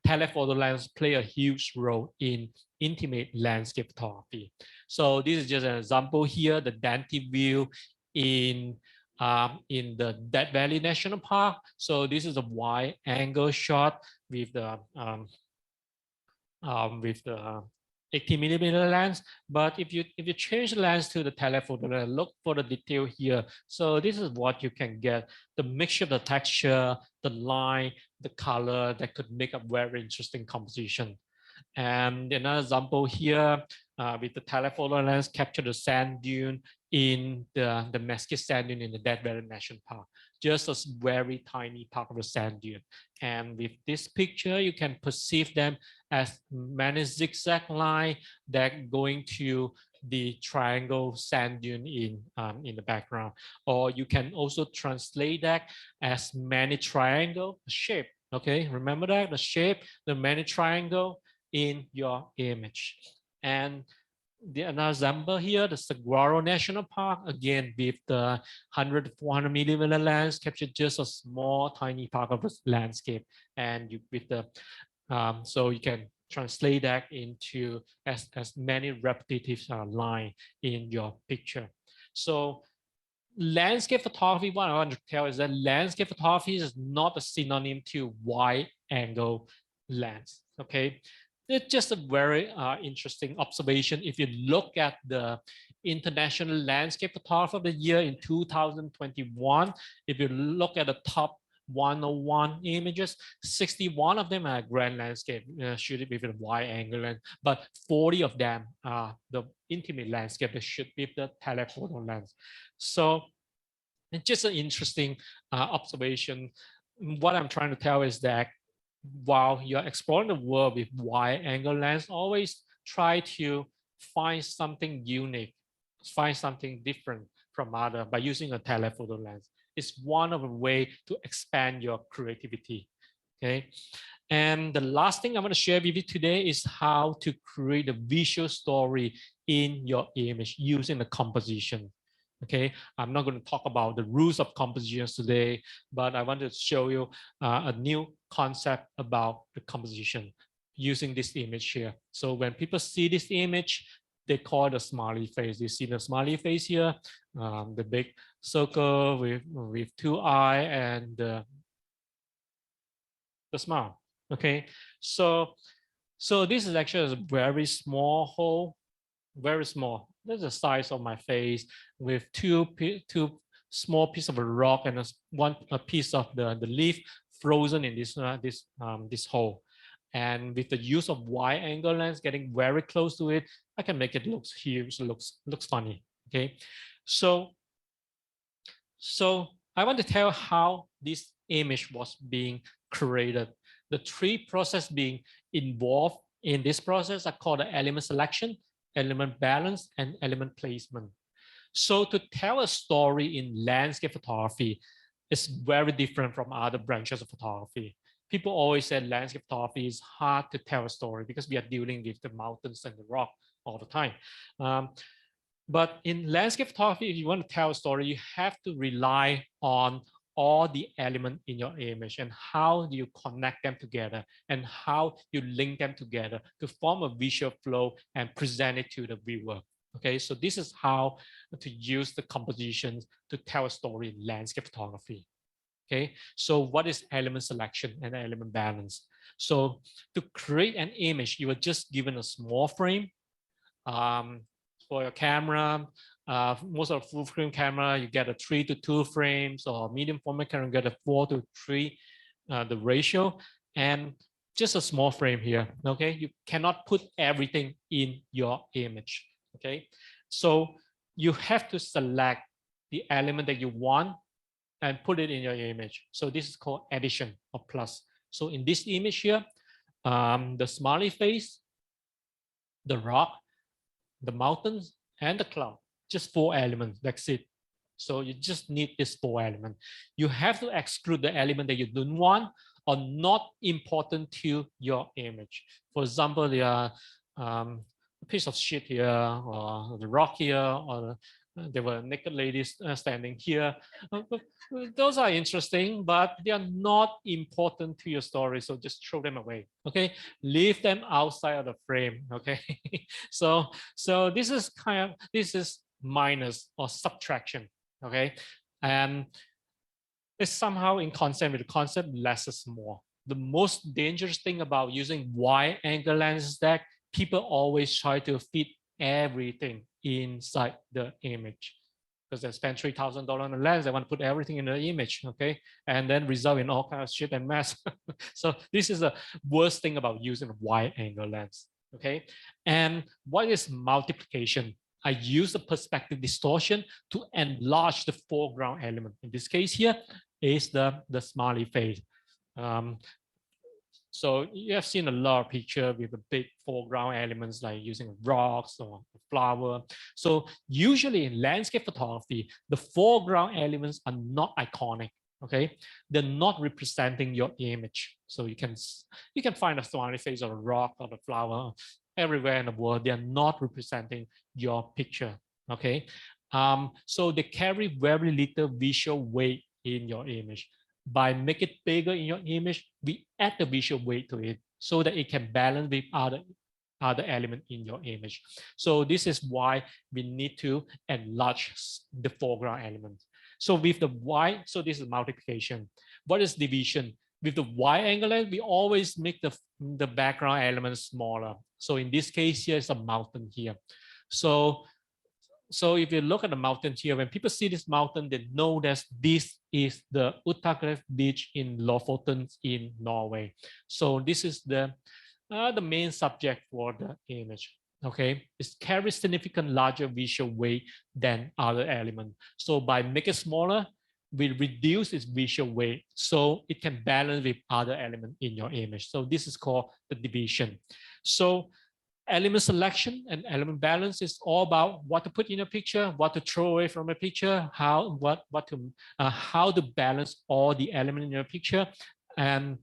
telephoto lens play a huge role in intimate landscape photography. So this is just an example here, the Dante view in the Death Valley National Park. So this is a wide angle shot with the 80mm lens. But if you change the lens to the telephoto lens, look for the detail here. So this is what you can get: the mixture of the texture, the line, the color that could make a very interesting composition. And another example here with the telephoto lens, capture the sand dune in the Mesquite sand dune in the Death Valley National Park, just a very tiny part of the sand dune. And with this picture, you can perceive them as many zigzag line that going to the triangle sand dune in the background. Or you can also translate that as many triangle shape. Okay, remember that the shape, the many triangle in your image. And another example here, the Saguaro National Park, again with the 100 to 400mm lens, capture just a small, tiny part of the landscape, and so you can translate that into as many repetitive line in your picture. So landscape photography, what I want to tell is that landscape photography is not a synonym to wide angle lens. Okay, it's just a very interesting observation. If you look at the International Landscape Photographer of the Year in 2021, if you look at the top 101 images, 61 of them are grand landscape, shooting with a wide angle lens, but 40 of them are the intimate landscape that shoot with the telephoto lens. So it's just an interesting observation. What I'm trying to tell is that while you're exploring the world with wide angle lens, always try to find something unique, find something different from other by using a telephoto lens. It's one of the way to expand your creativity. Okay. And the last thing I'm going to share with you today is how to create a visual story in your image using the composition. Okay, I'm not going to talk about the rules of composition today, but I want to show you a new concept about the composition using this image here. So when people see this image, they call it a smiley face. You see the smiley face here, the big circle with two eyes and the smile. Okay, so this is actually a very small hole, very small. That's the size of my face with two small piece of a rock and a piece of the leaf frozen in this hole. And with the use of wide angle lens, getting very close to it, I can make it look huge, looks funny. Okay, so I want to tell how this image was being created. The three processes being involved in this process are called the element selection, element balance, and element placement. So to tell a story in landscape photography is very different from other branches of photography. people always say landscape photography is hard to tell a story because we are dealing with the mountains and the rock all the time. But in landscape photography, if you want to tell a story, you have to rely on all the elements in your image and how you connect them together and how you link them together to form a visual flow and present it to the viewer. Okay, so this is how to use the compositions to tell a story in landscape photography. Okay, so what is element selection and element balance? So to create an image, you are just given a small frame. For your camera, most of full frame camera, you get a 3:2 frames, or medium format camera, you get a 4:3, the ratio, and just a small frame here. Okay, you cannot put everything in your image. Okay, so you have to select the element that you want and put it in your image. So this is called addition or plus. So in this image here, the smiley face, the rock, the mountains, and the cloud, just 4 elements, that's it. So you just need this 4 elements. You have to exclude the element that you don't want or not important to your image. For example, the a piece of shit here, or the rock here, or there were naked ladies standing here. Those are interesting, but they are not important to your story. So just throw them away. Okay, leave them outside of the frame. Okay, so this is minus or subtraction. Okay, and it's somehow in concept with the concept less is more. The most dangerous thing about using wide angle lens is that people always try to fit everything inside the image because they spend $3,000 on a lens. They want to put everything in the image, okay, and then result in all kinds of shit and mess. So this is the worst thing about using a wide angle lens, okay. And what is multiplication? I use the perspective distortion to enlarge the foreground element. In this case here is the smiley face. So you have seen a lot of pictures with the big foreground elements like using rocks or flower. So usually in landscape photography, the foreground elements are not iconic. Okay, they're not representing your image. So you can find a smiley face or a rock or a flower everywhere in the world. They are not representing your picture. Okay, so they carry very little visual weight in your image. By making it bigger in your image, we add the visual weight to it so that it can balance with other element in your image. So this is why we need to enlarge the foreground element. So with the wide, so this is multiplication. What is division? With the wide angle lens, we always make the background element smaller. So in this case here is a mountain here. So if you look at the mountain here, when people see this mountain, they know that this is the Uttarklif beach in Lofoten in Norway. So this is the main subject for the image. Okay, it carries significant larger visual weight than other elements. So by making it smaller, we reduce its visual weight so it can balance with other elements in your image. So this is called the division. So element selection and element balance is all about what to put in a picture, what to throw away from a picture, how to balance all the elements in your picture, and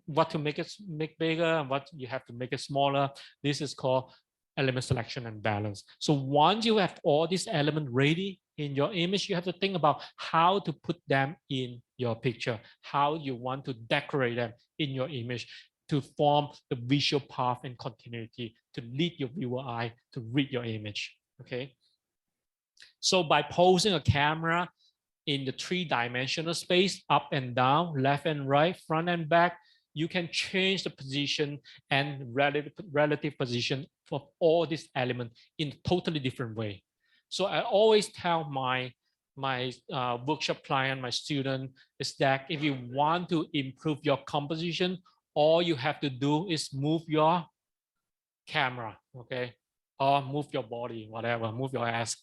what to make bigger, and what you have to make it smaller. This is called element selection and balance. So once you have all these elements ready in your image, you have to think about how to put them in your picture, how you want to decorate them in your image to form the visual path and continuity to lead your viewer eye to read your image, okay? So by posing a camera in the 3-dimensional space, up and down, left and right, front and back, you can change the position and relative position for all these elements in a totally different way. So I always tell my workshop client, my student, is that if you want to improve your composition, all you have to do is move your camera, okay? Or move your body, whatever, move your ass,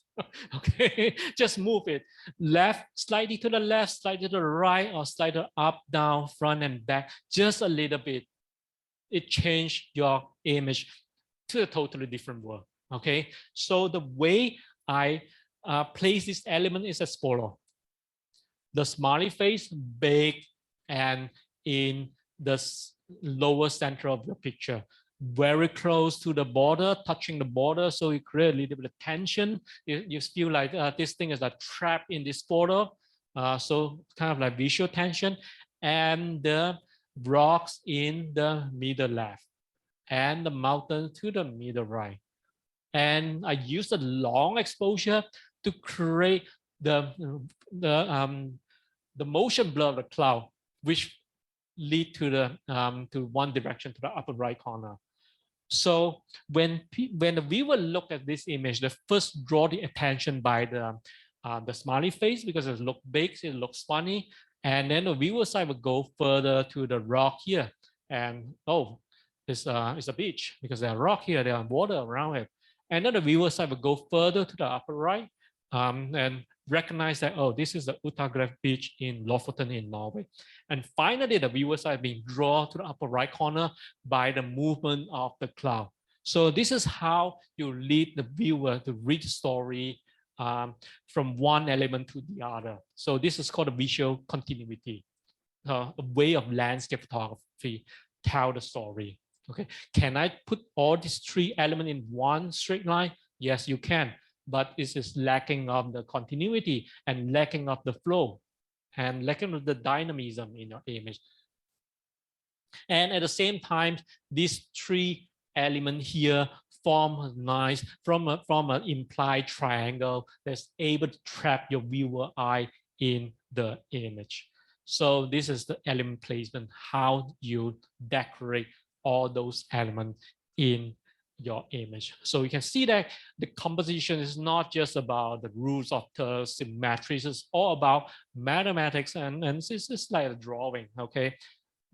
okay? Just move it. Left, slightly to the left, slightly to the right, or slightly up, down, front and back, just a little bit. It changed your image to a totally different world, okay? So the way I place this element is as follows. The smiley face, big and in the lower center of the picture, very close to the border, touching the border. So you create a little bit of tension. You feel like this thing is like trapped in this photo. So kind of like visual tension. And the rocks in the middle left and the mountain to the middle right. And I use a long exposure to create the motion blur of the cloud, which lead to to one direction, to the upper right corner. So when the viewer look at this image, they first draw the attention by the smiley face because it looks big, it looks funny, and then the viewer side will go further to the rock here, and oh, it's a beach because there's a rock here, there are water around it, and then the viewer side will go further to the upper right, and recognize that, oh, this is the Utagrev beach in Lofoten in Norway. And finally, the viewer side being drawn to the upper right corner by the movement of the cloud. So this is how you lead the viewer to read the story from one element to the other. So this is called a visual continuity, a way of landscape photography, tell the story. Okay, can I put all these three elements in one straight line? Yes, you can, but this is lacking of the continuity and lacking of the flow and lacking of the dynamism in your image. And at the same time, these three elements here form a nice, from an implied triangle that's able to trap your viewer eye in the image. So this is the element placement, how you decorate all those elements in your image. So you can see that the composition is not just about the rules of the symmetries, it's all about mathematics, and this is like a drawing, okay?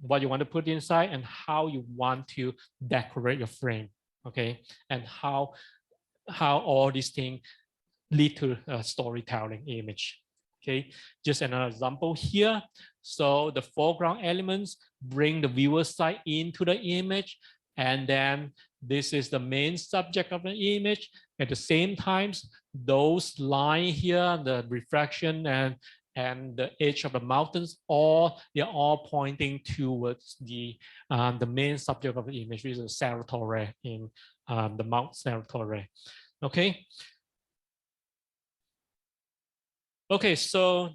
What you want to put inside and how you want to decorate your frame, okay? And how all these things lead to a storytelling image. Okay, just another example here. So the foreground elements bring the viewer side into the image, and then this is the main subject of the image. At the same time, those lines here, the reflection and the edge of the mountains, they're all pointing towards the main subject of the image, which is Cerro Torre in the Mount Cerro Torre. Okay. Okay, so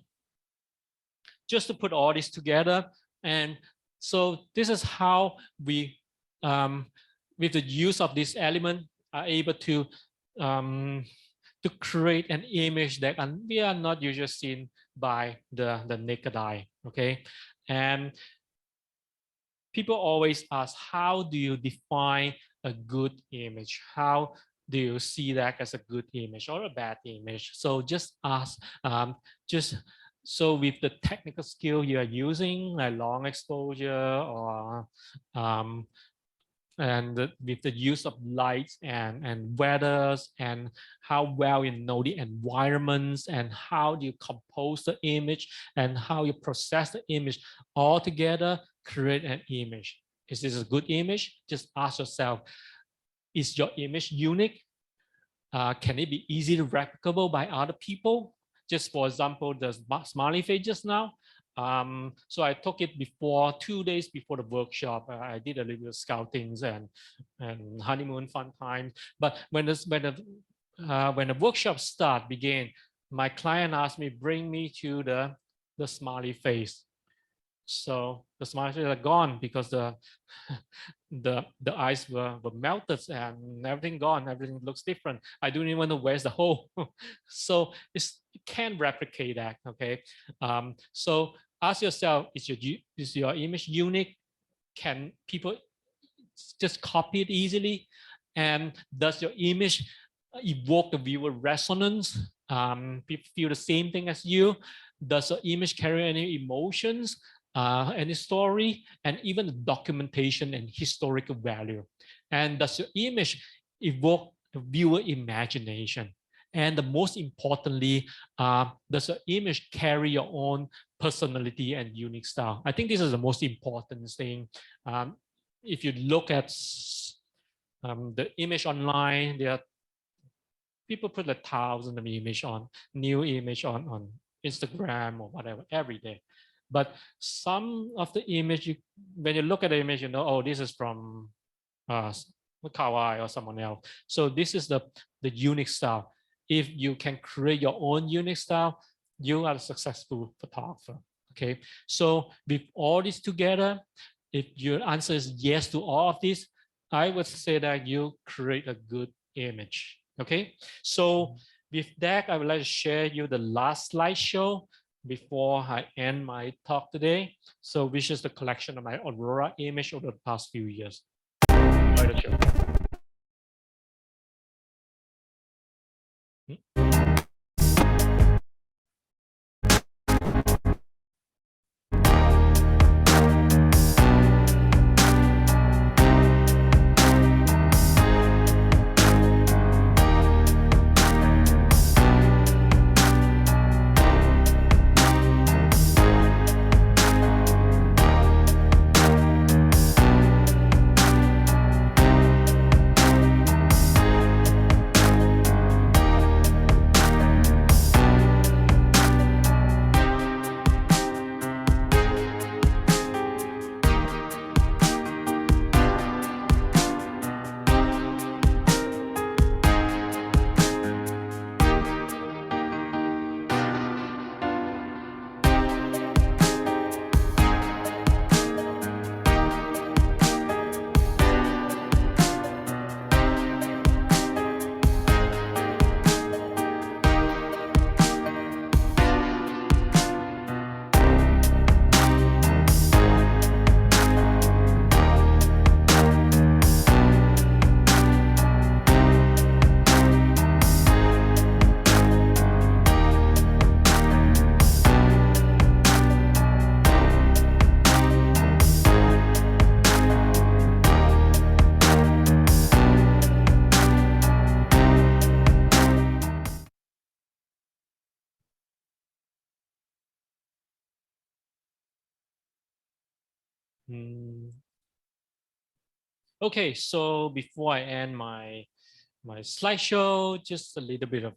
just to put all this together, and so this is how we, with the use of this element, are able to create an image that we are not usually seen by the naked eye. Okay, and people always ask, how do you define a good image? How do you see that as a good image or a bad image? So just ask, so with the technical skill you are using, like long exposure or with the use of lights and weathers, and how well you know the environments, and how do you compose the image, and how you process the image, all together create an image. Is this a good image? Just ask yourself, is your image unique? Can it be easily replicable by other people? Just for example, the smiley face just now. So I took it before, 2 days before the workshop. I did a little scouting and honeymoon fun time. But when the workshop began, my client asked me, bring me to the smiley face. So the smiley face are gone because the eyes were melted and everything gone. Everything looks different. I don't even know where's the hole. So you can't replicate that. Okay. So ask yourself: is your image unique? Can people just copy it easily? And does your image evoke the viewer resonance? People feel the same thing as you? Does your image carry any emotions? Any story, and even documentation and historical value? And does your image evoke the viewer imagination? And the most importantly, does your image carry your own personality and unique style? I think this is the most important thing. If you look at the image online, there are people put 1,000 of image on, new image on Instagram or whatever every day. But some of the image, when you look at the image, you know, oh, this is from Kah-Wai or someone else. So this is the unique style. If you can create your own unique style, you are a successful photographer. Okay, so with all this together, if your answer is yes to all of this, I would say that you create a good image. Okay, so with that, I would like to share you the last slideshow before I end my talk today. So which is the collection of my Aurora image over the past few years. Enjoy the show. Okay, so before I end my slideshow, just a little bit of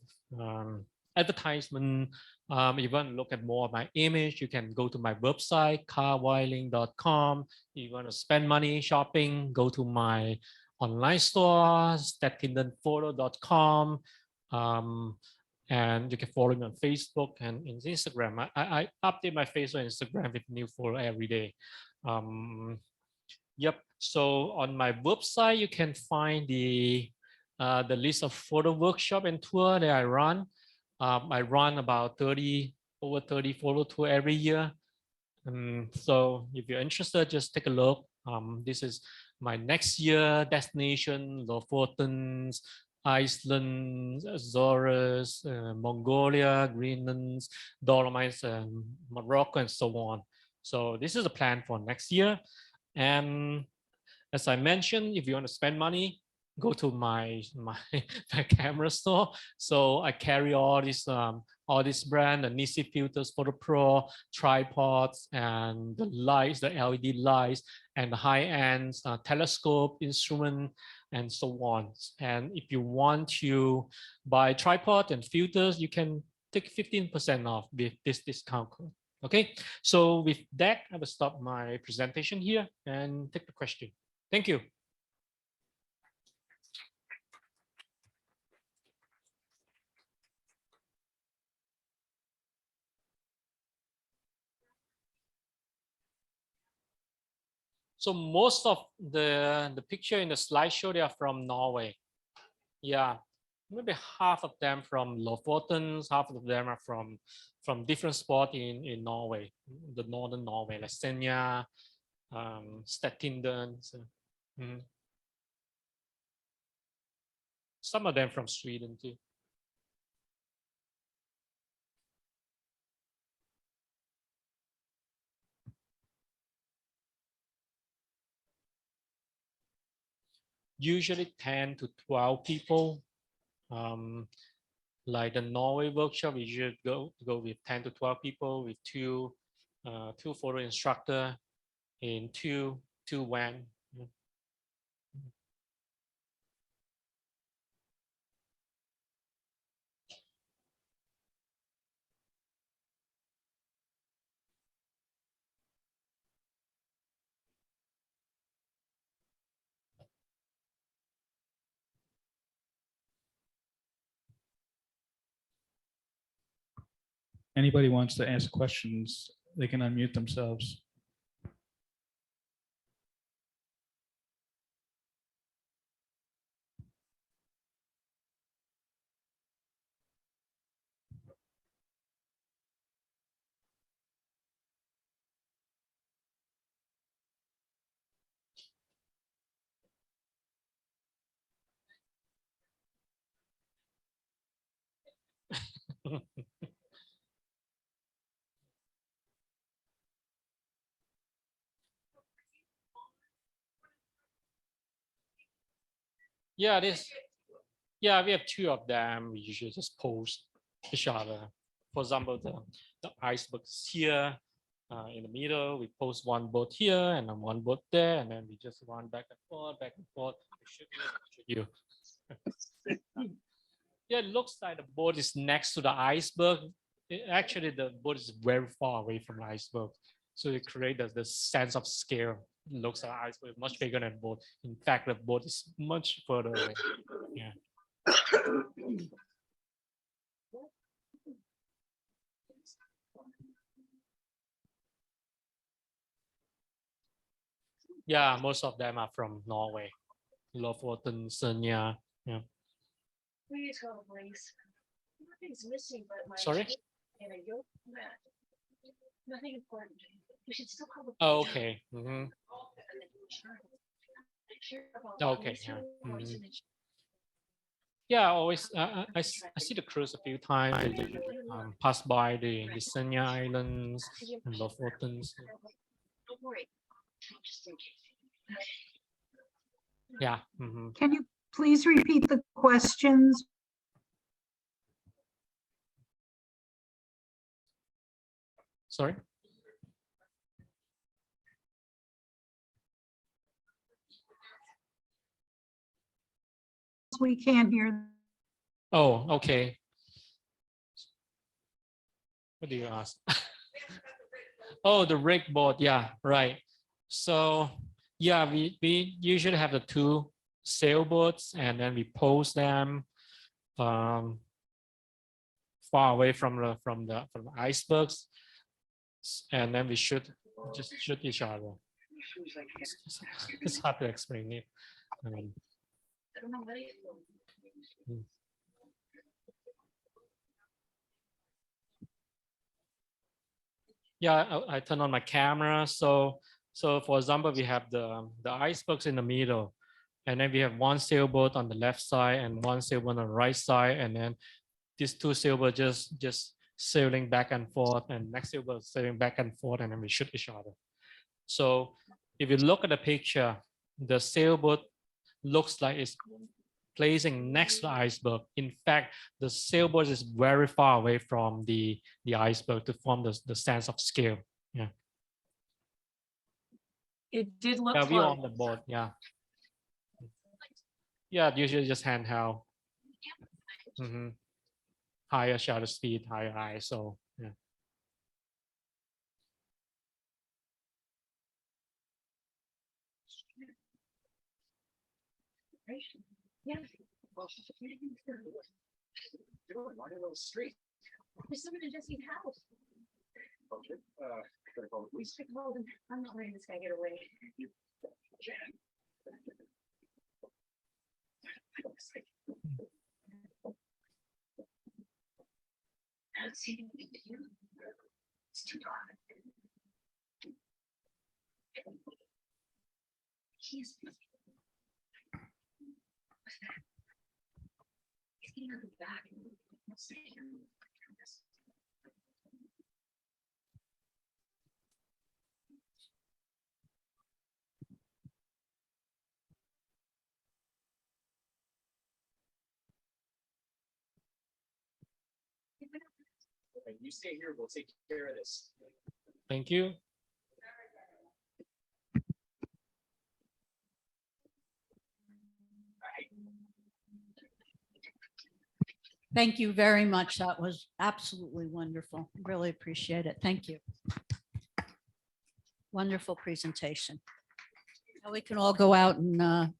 advertisement. If you want to look at more of my image, you can go to my website, kahwailin.com. If you want to spend money shopping, go to my online store, stettindenphoto.com. And you can follow me on Facebook and Instagram. I update my Facebook and Instagram with new photo every day. Yep. So on my website, you can find the list of photo workshop and tour that I run. I run about over 30 photo tour every year. So if you're interested, just take a look. This is my next year destination: Lofoten, Iceland, Azores, Mongolia, Greenland, Dolomites, Morocco, and so on. So this is a plan for next year. And as I mentioned, if you want to spend money, go to my camera store. So I carry all this brand, the Nisi filters, Photo Pro, tripods, and the lights, the LED lights, and the high-end telescope instrument, and so on. And if you want to buy tripod and filters, you can take 15% off with this discount code. Okay, so with that, I will stop my presentation here and take the question. Thank you. So most of the picture in the slideshow, they are from Norway. Yeah, maybe half of them from Lofoten, half of them are from different spots in Norway, the northern Norway, like Senja, Stettinden. So, some of them from Sweden too. Usually 10 to 12 people. Like the Norway workshop, we should go with 10 to 12 people with two photo instructor in two van. anybody wants to ask questions, they can unmute themselves. Yeah, yeah, we have two of them. We usually just post each other. For example, the iceberg is here in the middle. We post one boat here and then one boat there, and then we just run back and forth, back and forth. You. Yeah, it looks like the boat is next to the iceberg. Actually, the boat is very far away from the iceberg. So it creates the sense of scale. It looks like iceberg much bigger than boat. In fact, the boat is much further away. Yeah. Yeah, most of them are from Norway. Lofoten, Senja. Yeah. Please go, please. Nothing's missing but my. Sorry? tape And a yoke mat. Nothing important. We should still call the. Oh, okay. Mhm. Okay, Okay. yeah. Yeah, I always I see the cruise a few times. They pass by the Senja Islands and Lofoten. Don't worry. Just in case. Yeah. Mhm. Can you please repeat the questions? Sorry. We can't hear. Oh, okay. What do you ask? Oh, the rig board. Yeah, right. So yeah, we usually have the two sailboats, and then we post them far away from the icebergs, and then we just shoot each other. It's hard to explain it. I don't know what it is. Yeah, I turn on my camera. So for example, we have the icebergs in the middle, and then we have one sailboat on the left side and one sailboat on the right side, and then these two sailboats just sailing back and forth, and next sailboat sailing back and forth, and then we shoot each other. So if you look at the picture, the sailboat looks like it's placing next to the iceberg. In fact, the sailboat is very far away from the iceberg to form the sense of scale. Yeah. It did look Yeah, we are close. on the boat. Yeah. Yeah, usually just handheld. Mm-hmm. Higher shutter speed, higher ISO. Yeah. Yeah. There's someone in Jesse's house. We should call them. I'm not letting this guy get away. I don't see anything to do. It's too dark. He's busy. What's that? He's getting out the back. Let's see. You stay here, we'll take care of this. Thank you. Thank you very much. That was absolutely wonderful. Really appreciate it. Thank you. Wonderful presentation. Now we can all go out and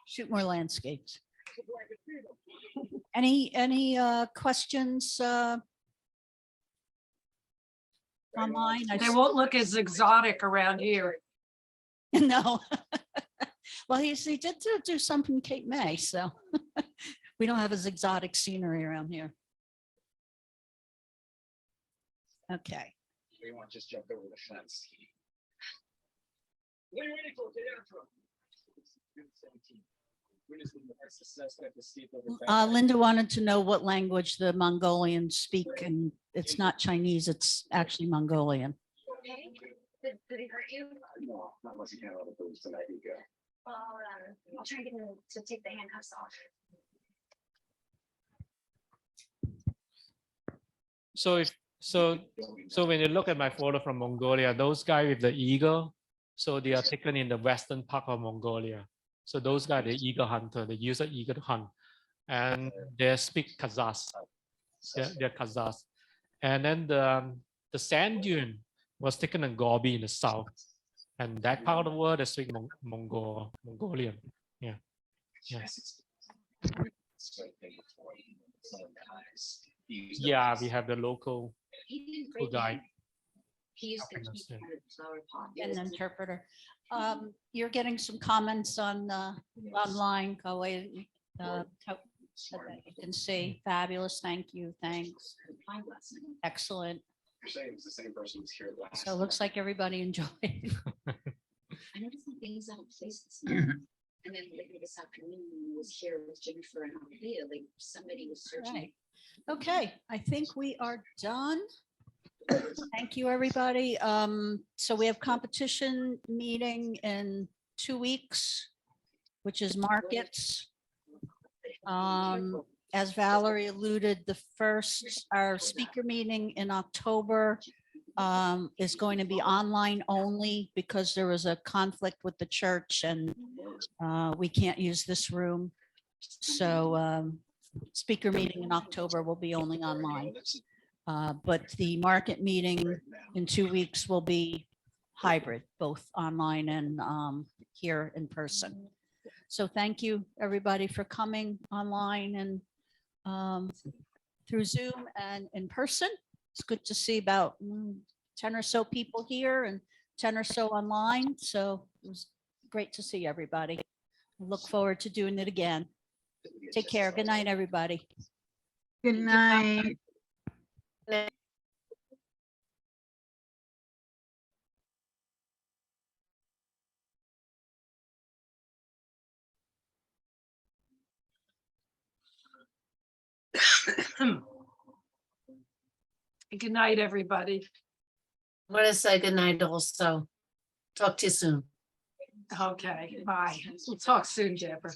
shoot more landscapes. Any questions online? They won't look as exotic around here. No. Well, he did do something in Cape May, so we don't have as exotic scenery around here. Okay. Everyone just jumped over the fence. Where did it go? Get out from? We're just in the suspect to see if they'll- Linda wanted to know what language the Mongolians speak, and it's not Chinese, it's actually Mongolian. Okay. Did he hurt you? No, not unless you can't all the booze tonight, you go. I'll try and get him to take the handcuffs off. So when you look at my photo from Mongolia, those guys with the eagle, so they are taken in the western part of Mongolia. So those guys, the eagle hunter, they use an eagle to hunt, and they speak Kazakh. They're Kazakh. And then the sand dune was taken in Gobi in the south, and that part of the world they speak Mongolian. Yeah. Yeah, we have the local guide. He used to Okay, keep understand. kind of flower pot. An interpreter. You're getting some comments on online, Kah-Wai, you can see. Fabulous, thank you, thanks. Excellent. You're saying it's the same person who's here last. So it looks like everybody enjoyed. I noticed some things out of place this morning. And then later this afternoon, I was here with Jennifer and Althea, like somebody was searching. Right. Okay, I think we are done. Thank you, everybody. So we have competition meeting in 2 weeks, which is markets. As Valerie alluded, our speaker meeting in October is going to be online only because there was a conflict with the church and we can't use this room. So speaker meeting in October will be only online. But the market meeting in 2 weeks will be hybrid, both online and here in person. So thank you, everybody, for coming online and through Zoom and in person. It's good to see about 10 or so people here and 10 or so online. So it was great to see everybody. Look forward to doing it again. Take care. Good night, everybody. Good night. Good night, everybody. Want to say goodnight also. Talk to you soon. Okay, bye. We'll talk soon, Deborah.